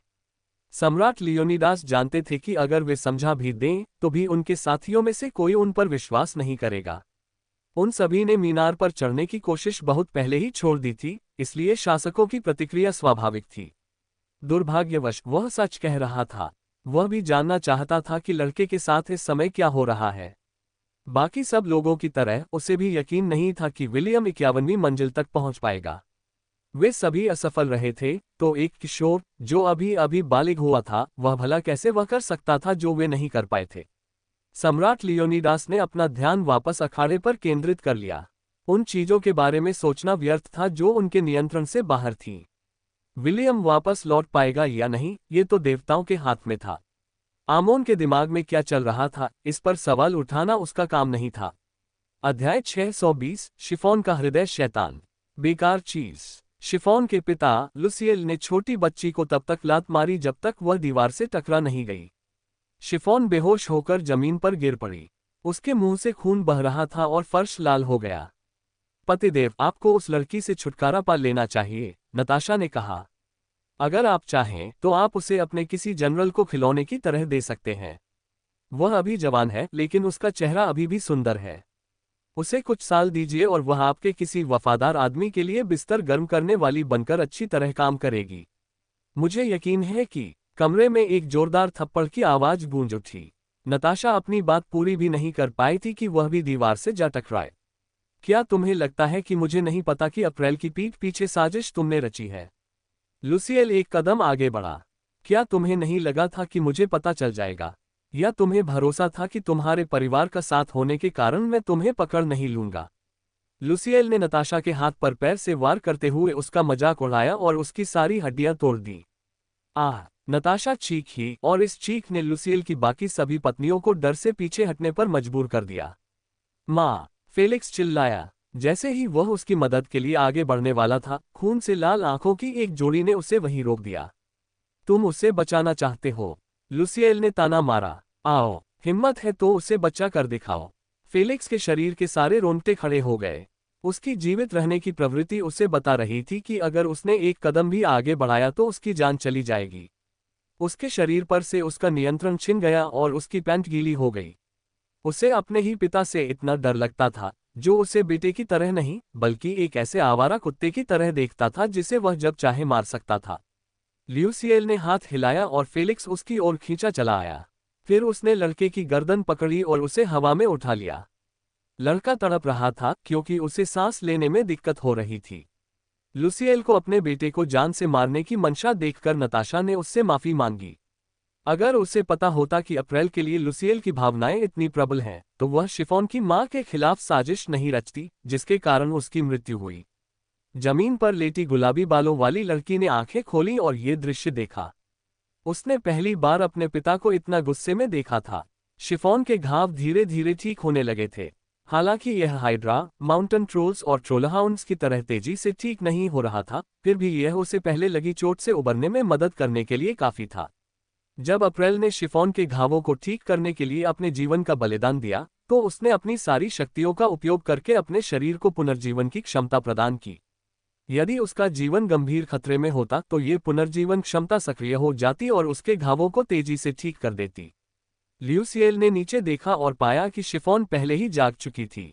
सम्राट लियोनिडास जानते थे कि अगर वे समझा भी दें तो भी उनके साथियों में से कोई उन पर विश्वास नहीं करेगा। उन सभी ने मीनार पर चढ़ने की कोशिश बहुत पहले ही छोड़ दी थी, इसलिए शासकों की प्रतिक्रिया स्वाभाविक थी। दुर्भाग्यवश वह सच कह रहा था। वह भी जानना चाहता था कि लड़के के साथ इस समय क्या हो रहा है। बाकी सब लोगों की तरह उसे भी यकीन नहीं था कि विलियम 51वीं मंजिल तक पहुंच पाएगा। वे सभी असफल रहे थे, तो एक किशोर जो अभी अभी बालिग हुआ था, वह भला कैसे वह कर सकता था जो वे नहीं कर पाए थे। सम्राट लियोनिडास ने अपना ध्यान वापस अखाड़े पर केंद्रित कर लिया। उन चीजों के बारे में सोचना व्यर्थ था जो उनके नियंत्रण से बाहर थीं। विलियम वापस लौट पाएगा या नहीं, ये तो देवताओं के हाथ में था। आमोन के दिमाग में क्या चल रहा था, इस पर सवाल उठाना उसका काम नहीं था। अध्याय 620, शिफॉन का हृदय शैतान। बेकार चीज। शिफॉन के पिता लुसियल ने छोटी बच्ची को तब तक लात मारी जब तक वह दीवार से टकरा नहीं गई। शिफॉन बेहोश होकर जमीन पर गिर पड़ी। उसके मुंह से खून बह रहा था और फर्श लाल हो गया। पतिदेव, आपको उस लड़की से छुटकारा पा लेना चाहिए, नताशा ने कहा। अगर आप चाहें तो आप उसे अपने किसी जनरल को खिलौने की तरह दे सकते हैं। वह अभी जवान है, लेकिन उसका चेहरा अभी भी सुंदर है। उसे कुछ साल दीजिए और वह आपके किसी वफादार आदमी के लिए बिस्तर गर्म करने वाली बनकर अच्छी तरह काम करेगी। मुझे यकीन है कि कमरे में एक जोरदार थप्पड़ की आवाज गूंज उठी। नताशा अपनी बात पूरी भी नहीं कर पाई थी कि वह भी दीवार से जा टकराए। क्या तुम्हें लगता है कि मुझे नहीं पता कि अप्रैल की पीठ पीछे साजिश तुमने रची है? लुसियल एक कदम आगे बढ़ा। क्या तुम्हें नहीं लगा था कि मुझे पता चल जाएगा? या तुम्हें भरोसा था कि तुम्हारे परिवार का साथ होने के कारण मैं तुम्हें पकड़ नहीं लूंगा? लुसियल ने नताशा के हाथ पर पैर से वार करते हुए उसका मजाक उड़ाया और उसकी सारी हड्डियां तोड़ दी। आह! नताशा चीखी और इस चीख ने लुसियल की बाकी सभी पत्नियों को डर से पीछे हटने पर मजबूर कर दिया। माँ! फेलिक्स चिल्लाया। जैसे ही वह उसकी मदद के लिए आगे बढ़ने वाला था, खून से लाल आंखों की एक जोड़ी ने उसे वहीं रोक दिया। तुम उसे बचाना चाहते हो? लुसियल ने ताना मारा। आओ, हिम्मत है तो उसे बचा कर दिखाओ। फेलिक्स के शरीर के सारे रोंगटे खड़े हो गए। उसकी जीवित रहने की प्रवृत्ति उसे बता रही थी कि अगर उसने एक कदम भी आगे बढ़ाया तो उसकी जान चली जाएगी। उसके शरीर पर से उसका नियंत्रण छिन गया और उसकी पैंट गीली हो गई। उसे अपने ही पिता से इतना डर लगता था, जो उसे बेटे की तरह नहीं बल्कि एक ऐसे आवारा कुत्ते की तरह देखता था जिसे वह जब चाहे मार सकता था। ल्यूसियल ने हाथ हिलाया और फेलिक्स उसकी ओर खींचा चला आया। फिर उसने लड़के की गर्दन पकड़ी और उसे हवा में उठा लिया। लड़का तड़प रहा था क्योंकि उसे सांस लेने में दिक्कत हो रही थी। लुसियल को अपने बेटे को जान से मारने की मंशा देखकर नताशा ने उससे माफी मांगी। अगर उसे पता होता कि अप्रैल के लिए लुसियल की भावनाएं इतनी प्रबल हैं, तो वह शिफॉन की मां के खिलाफ साजिश नहीं रचती, जिसके कारण उसकी मृत्यु हुई। जमीन पर लेटी गुलाबी बालों वाली लड़की ने आंखें खोली और ये दृश्य देखा। उसने पहली बार अपने पिता को इतना गुस्से में देखा था। शिफॉन के घाव धीरे धीरे ठीक होने लगे थे। हालांकि यह हाइड्रा, माउंटेन ट्रोल्स और ट्रोलहाउंड्स की तरह तेजी से ठीक नहीं हो रहा था, फिर भी यह उसे पहले लगी चोट से उबरने में मदद करने के लिए काफी था। जब अप्रैल ने शिफॉन के घावों को ठीक करने के लिए अपने जीवन का बलिदान दिया, तो उसने अपनी सारी शक्तियों का उपयोग करके अपने शरीर को पुनर्जीवन की क्षमता प्रदान की। यदि उसका जीवन गंभीर खतरे में होता तो ये पुनर्जीवन क्षमता सक्रिय हो जाती और उसके घावों को तेजी से ठीक कर देती। ल्यूसियल ने नीचे देखा और पाया कि शिफॉन पहले ही जाग चुकी थी।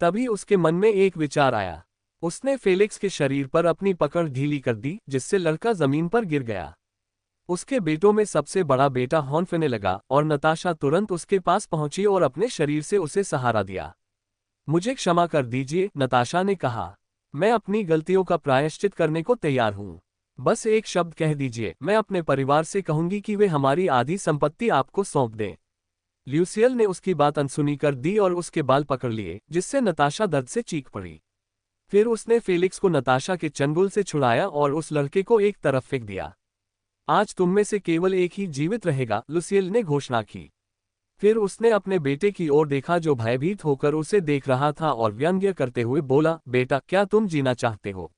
तभी उसके मन में एक विचार आया। उसने फेलिक्स के शरीर पर अपनी पकड़ ढीली कर दी, जिससे लड़का जमीन पर गिर गया। उसके बेटों में सबसे बड़ा बेटा हॉन्फने लगा और नताशा तुरंत उसके पास पहुंची और अपने शरीर से उसे सहारा दिया। मुझे क्षमा कर दीजिए, नताशा ने कहा। मैं अपनी गलतियों का प्रायश्चित करने को तैयार हूं। बस एक शब्द कह दीजिए, मैं अपने परिवार से कहूंगी कि वे हमारी आधी संपत्ति आपको सौंप दें। ल्यूसियल ने उसकी बात अनसुनी कर दी और उसके बाल पकड़ लिए, जिससे नताशा दर्द से चीख पड़ी। फिर उसने फेलिक्स को नताशा के चंगुल से छुड़ाया और उस लड़के को एक तरफ फेंक दिया। आज तुम में से केवल एक ही जीवित रहेगा, ल्यूसियल ने घोषणा की। फिर उसने अपने बेटे की ओर देखा जो भयभीत होकर उसे देख रहा था और व्यंग्य करते हुए बोला, बेटा, क्या तुम जीना चाहते हो?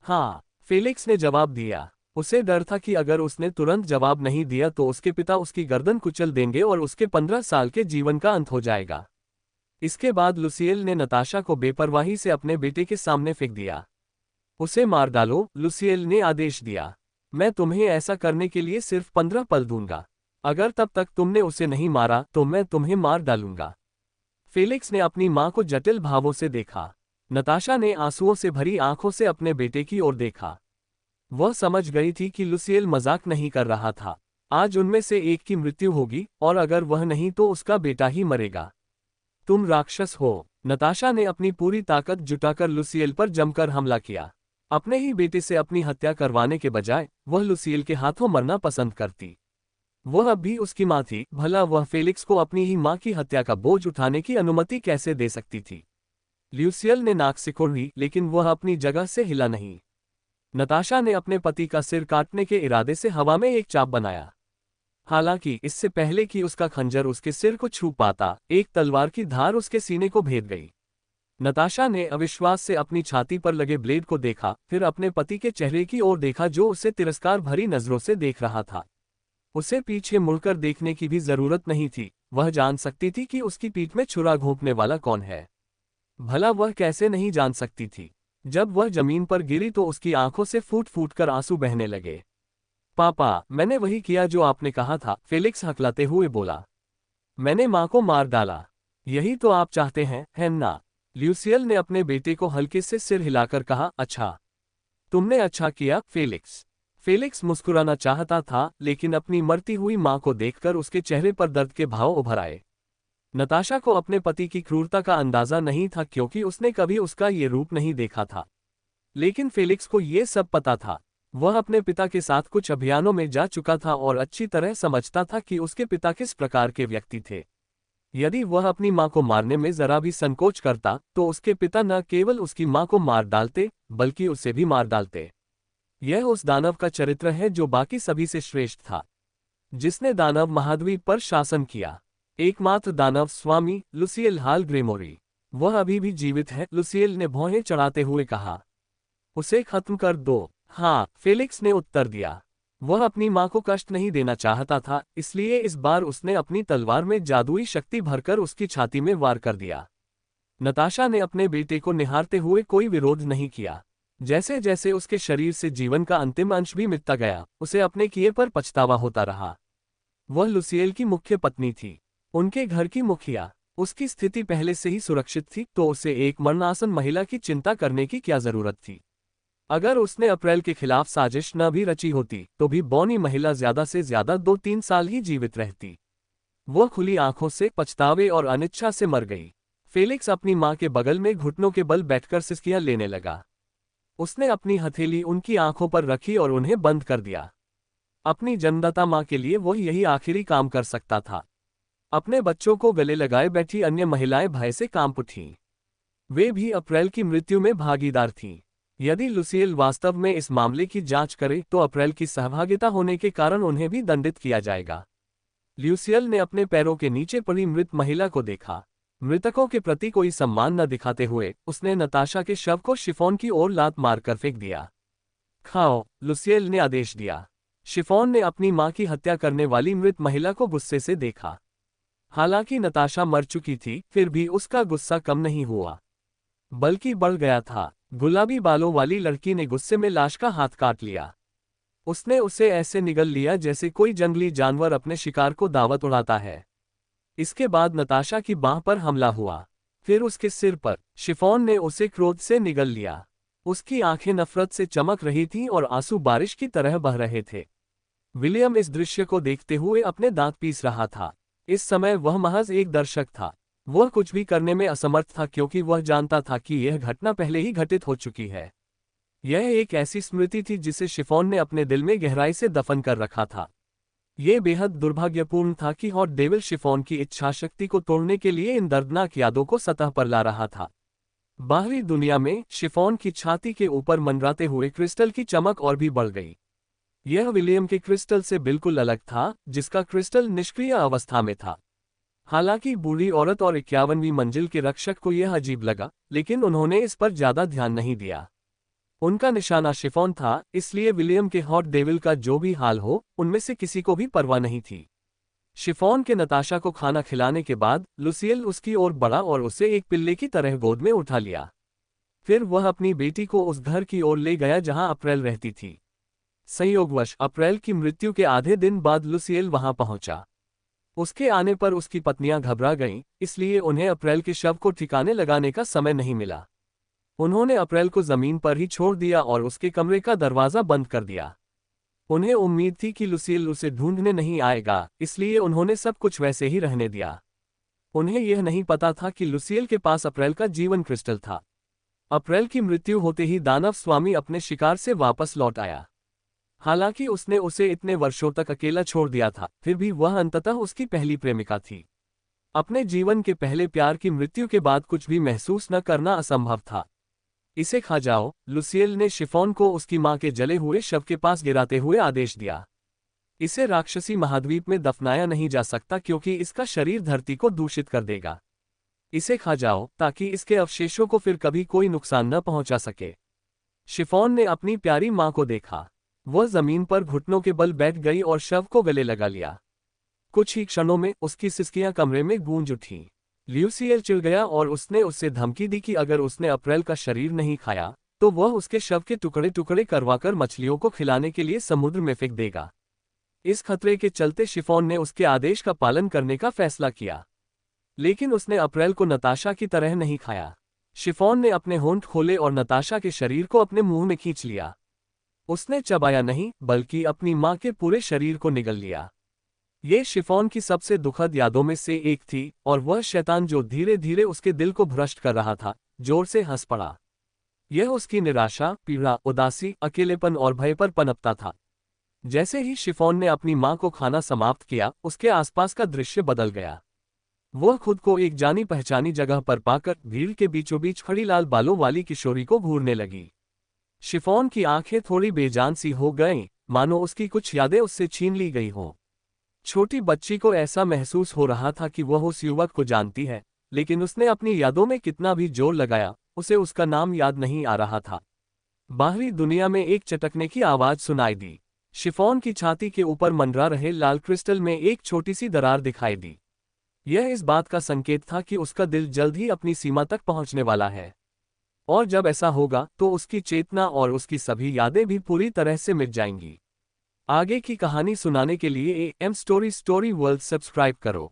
हाँ, फेलिक्स ने जवाब दिया। उसे डर था कि अगर उसने तुरंत जवाब नहीं दिया तो उसके पिता उसकी गर्दन कुचल देंगे और उसके 15 साल के जीवन का अंत हो जाएगा। इसके बाद ल्यूसियल ने नताशा को बेपरवाही से अपने बेटे के सामने फेंक दिया। उसे मार डालो, ल्यूसियल ने आदेश दिया। मैं तुम्हें ऐसा करने के लिए सिर्फ 15 पल दूंगा। अगर तब तक तुमने उसे नहीं मारा तो मैं तुम्हें मार डालूंगा। फेलिक्स ने अपनी मां को जटिल भावों से देखा। नताशा ने आंसुओं से भरी आंखों से अपने बेटे की ओर देखा। वह समझ गई थी कि ल्यूसियल मजाक नहीं कर रहा था। आज उनमें से एक की मृत्यु होगी और अगर वह नहीं तो उसका बेटा ही मरेगा। तुम राक्षस हो। नताशा ने अपनी पूरी ताकत जुटाकर ल्यूसियल पर जमकर हमला किया। अपने ही बेटे से अपनी हत्या करवाने के बजाय वह ल्यूसियल के हाथों मरना पसंद करती। वह अब भी उसकी मां थी, भला वह फेलिक्स को अपनी ही मां की हत्या का बोझ उठाने की अनुमति कैसे दे सकती थी? ल्यूसियल ने नाक सिकोड़ी, लेकिन वह अपनी जगह से हिला नहीं। नताशा ने अपने पति का सिर काटने के इरादे से हवा में एक चाप बनाया। हालांकि इससे पहले कि उसका खंजर उसके सिर को छू पाता, एक तलवार की धार उसके सीने को भेद गई। नताशा ने अविश्वास से अपनी छाती पर लगे ब्लेड को देखा, फिर अपने पति के चेहरे की ओर देखा जो उसे तिरस्कार भरी नजरों से देख रहा था। उसे पीछे मुड़कर देखने की भी जरूरत नहीं थी, वह जान सकती थी कि उसकी पीठ में छुरा घोंपने वाला कौन है। भला वह कैसे नहीं जान सकती थी? जब वह जमीन पर गिरी तो उसकी आंखों से फूट फूट कर आंसू बहने लगे। पापा, मैंने वही किया जो आपने कहा था, फेलिक्स हकलाते हुए बोला। मैंने मां को मार डाला। यही तो आप चाहते हैं, है ना? ल्यूसियल ने अपने बेटे को हल्के से सिर हिलाकर कहा, अच्छा, तुमने अच्छा किया, फेलिक्स। फेलिक्स मुस्कुराना चाहता था, लेकिन अपनी मरती हुई मां को देखकर उसके चेहरे पर दर्द के भाव उभर आए। नताशा को अपने पति की क्रूरता का अंदाजा नहीं था क्योंकि उसने कभी उसका ये रूप नहीं देखा था। लेकिन फेलिक्स को ये सब पता था। वह अपने पिता के साथ कुछ अभियानों में जा चुका था और अच्छी तरह समझता था कि उसके पिता किस प्रकार के व्यक्ति थे। यदि वह अपनी मां को मारने में जरा भी संकोच करता तो उसके पिता न केवल उसकी मां को मार डालते, बल्कि उसे भी मार डालते। यह उस दानव का चरित्र है जो बाकी सभी से श्रेष्ठ था, जिसने दानव महाद्वीप पर शासन किया। एकमात्र दानव स्वामी ल्यूसियल हाल ग्रेमोरी। वह अभी भी जीवित है, ल्यूसियल ने भौहें चढ़ाते हुए कहा। उसे खत्म कर दो। हाँ, फेलिक्स ने उत्तर दिया। वह अपनी मां को कष्ट नहीं देना चाहता था, इसलिए इस बार उसने अपनी तलवार में जादुई शक्ति भरकर उसकी छाती में वार कर दिया। नताशा ने अपने बेटे को निहारते हुए कोई विरोध नहीं किया। जैसे जैसे उसके शरीर से जीवन का अंतिम अंश भी मिटता गया, उसे अपने किए पर पछतावा होता रहा। वह ल्यूसियल की मुख्य पत्नी थी, उनके घर की मुखिया। उसकी स्थिति पहले से ही सुरक्षित थी, तो उसे एक मरणासन महिला की चिंता करने की क्या जरूरत थी? अगर उसने अप्रैल के खिलाफ साजिश न भी रची होती तो भी बौनी महिला ज्यादा से ज्यादा 2-3 साल ही जीवित रहती। वह खुली आंखों से पछतावे और अनिच्छा से मर गई। फेलिक्स अपनी मां के बगल में घुटनों के बल बैठकर सिसकियां लेने लगा। उसने अपनी हथेली उनकी आंखों पर रखी और उन्हें बंद कर दिया। अपनी जन्मदाता मां के लिए वह यही आखिरी काम कर सकता था। अपने बच्चों को गले लगाए बैठी अन्य महिलाएं भय से कांप उठीं। वे भी अप्रैल की मृत्यु में भागीदार थीं। यदि ल्यूसियल वास्तव में इस मामले की जांच करे तो अप्रैल की सहभागिता होने के कारण उन्हें भी दंडित किया जाएगा। ल्यूसियल ने अपने पैरों के नीचे पड़ी मृत महिला को देखा। मृतकों के प्रति कोई सम्मान न दिखाते हुए उसने नताशा के शव को शिफॉन की ओर लात मारकर फेंक दिया। खाओ, ल्यूसियल ने आदेश दिया। शिफॉन ने अपनी मां की हत्या करने वाली मृत महिला को गुस्से से देखा। हालांकि नताशा मर चुकी थी, फिर भी उसका गुस्सा कम नहीं हुआ, बल्कि बढ़ गया था। गुलाबी बालों वाली लड़की ने गुस्से में लाश का हाथ काट लिया। उसने उसे ऐसे निगल लिया जैसे कोई जंगली जानवर अपने शिकार को दावत उड़ाता है। इसके बाद नताशा की बाह पर हमला हुआ, फिर उसके सिर पर। शिफॉन ने उसे क्रोध से निगल लिया। उसकी आंखें नफरत से चमक रही थीं और आंसू बारिश की तरह बह रहे थे। विलियम इस दृश्य को देखते हुए अपने दांत पीस रहा था। इस समय वह महज एक दर्शक था। वह कुछ भी करने में असमर्थ था क्योंकि वह जानता था कि यह घटना पहले ही घटित हो चुकी है। यह एक ऐसी स्मृति थी जिसे शिफॉन ने अपने दिल में गहराई से दफन कर रखा था। यह बेहद दुर्भाग्यपूर्ण था कि हॉट डेविल शिफॉन की इच्छाशक्ति को तोड़ने के लिए इन दर्दनाक यादों को सतह पर ला रहा था। बाहरी दुनिया में शिफॉन की छाती के ऊपर मंडराते हुए क्रिस्टल की चमक और भी बढ़ गई। यह विलियम के क्रिस्टल से बिल्कुल अलग था, जिसका क्रिस्टल निष्क्रिय अवस्था में था। हालांकि बूढ़ी औरत और 51वीं मंजिल के रक्षक को यह अजीब लगा, लेकिन उन्होंने इस पर ज्यादा ध्यान नहीं दिया। उनका निशाना शिफॉन था, इसलिए विलियम के हॉट डेविल का जो भी हाल हो, उनमें से किसी को भी परवाह नहीं थी। शिफॉन के नताशा को खाना खिलाने के बाद लुसियल उसकी ओर बढ़ा और उसे एक पिल्ले की तरह गोद में उठा लिया। फिर वह अपनी बेटी को उस घर की ओर ले गया जहां अप्रैल रहती थी। संयोगवश अप्रैल की मृत्यु के आधे दिन बाद लुसियल वहां पहुंचा। उसके आने पर उसकी पत्नियां घबरा गईं, इसलिए उन्हें अप्रैल के शव को ठिकाने लगाने का समय नहीं मिला। उन्होंने अप्रैल को जमीन पर ही छोड़ दिया और उसके कमरे का दरवाजा बंद कर दिया। उन्हें उम्मीद थी कि लुसियल उसे ढूंढने नहीं आएगा, इसलिए उन्होंने सब कुछ वैसे ही रहने दिया। उन्हें यह नहीं पता था कि लुसियल के पास अप्रैल का जीवन क्रिस्टल था। अप्रैल की मृत्यु होते ही दानव स्वामी अपने शिकार से वापस लौट आया। हालांकि उसने उसे इतने वर्षों तक अकेला छोड़ दिया था, फिर भी वह अंततः उसकी पहली प्रेमिका थी। अपने जीवन के पहले प्यार की मृत्यु के बाद कुछ भी महसूस न करना असंभव था। इसे खा जाओ, लुसियल ने शिफॉन को उसकी मां के जले हुए शव के पास गिराते हुए आदेश दिया। इसे राक्षसी महाद्वीप में दफनाया नहीं जा सकता क्योंकि इसका शरीर धरती को दूषित कर देगा। इसे खा जाओ ताकि इसके अवशेषों को फिर कभी कोई नुकसान न पहुंचा सके। शिफॉन ने अपनी प्यारी मां को देखा। वह जमीन पर घुटनों के बल बैठ गई और शव को गले लगा लिया। कुछ ही क्षणों में उसकी सिसकियां कमरे में गूंज उठीं। ल्यूसियल चिढ़ गया और उसने उससे धमकी दी कि अगर उसने अप्रैल का शरीर नहीं खाया तो वह उसके शव के टुकड़े टुकड़े करवाकर मछलियों को खिलाने के लिए समुद्र में फेंक देगा। इस खतरे के चलते शिफॉन ने उसके आदेश का पालन करने का फैसला किया, लेकिन उसने अप्रैल को नताशा की तरह नहीं खाया। शिफॉन ने अपने होंठ खोले और नताशा के शरीर को अपने मुंह में खींच लिया। उसने चबाया नहीं, बल्कि अपनी मां के पूरे शरीर को निगल लिया। ये शिफॉन की सबसे दुखद यादों में से एक थी, और वह शैतान जो धीरे धीरे उसके दिल को भ्रष्ट कर रहा था, जोर से हंस पड़ा। यह उसकी निराशा, पीड़ा, उदासी, अकेलेपन और भय पर पनपता था। जैसे ही शिफॉन ने अपनी मां को खाना समाप्त किया, उसके आसपास का दृश्य बदल गया। वह खुद को एक जानी पहचानी जगह पर पाकर भीड़ के बीचों बीच खड़ी लाल बालों वाली किशोरी को घूरने लगी। शिफॉन की आंखें थोड़ी बेजान सी हो गईं, मानो उसकी कुछ यादें उससे छीन ली गई हों। छोटी बच्ची को ऐसा महसूस हो रहा था कि वह उस युवक को जानती है, लेकिन उसने अपनी यादों में कितना भी जोर लगाया, उसे उसका नाम याद नहीं आ रहा था। बाहरी दुनिया में एक चटकने की आवाज सुनाई दी। शिफॉन की छाती के ऊपर मंडरा रहे लाल क्रिस्टल में एक छोटी सी दरार दिखाई दी। यह इस बात का संकेत था कि उसका दिल जल्द ही अपनी सीमा तक पहुंचने वाला है, और जब ऐसा होगा तो उसकी चेतना और उसकी सभी यादें भी पूरी तरह से मिट जाएंगी। आगे की कहानी सुनाने के लिए AM स्टोरी वर्ल्ड सब्सक्राइब करो।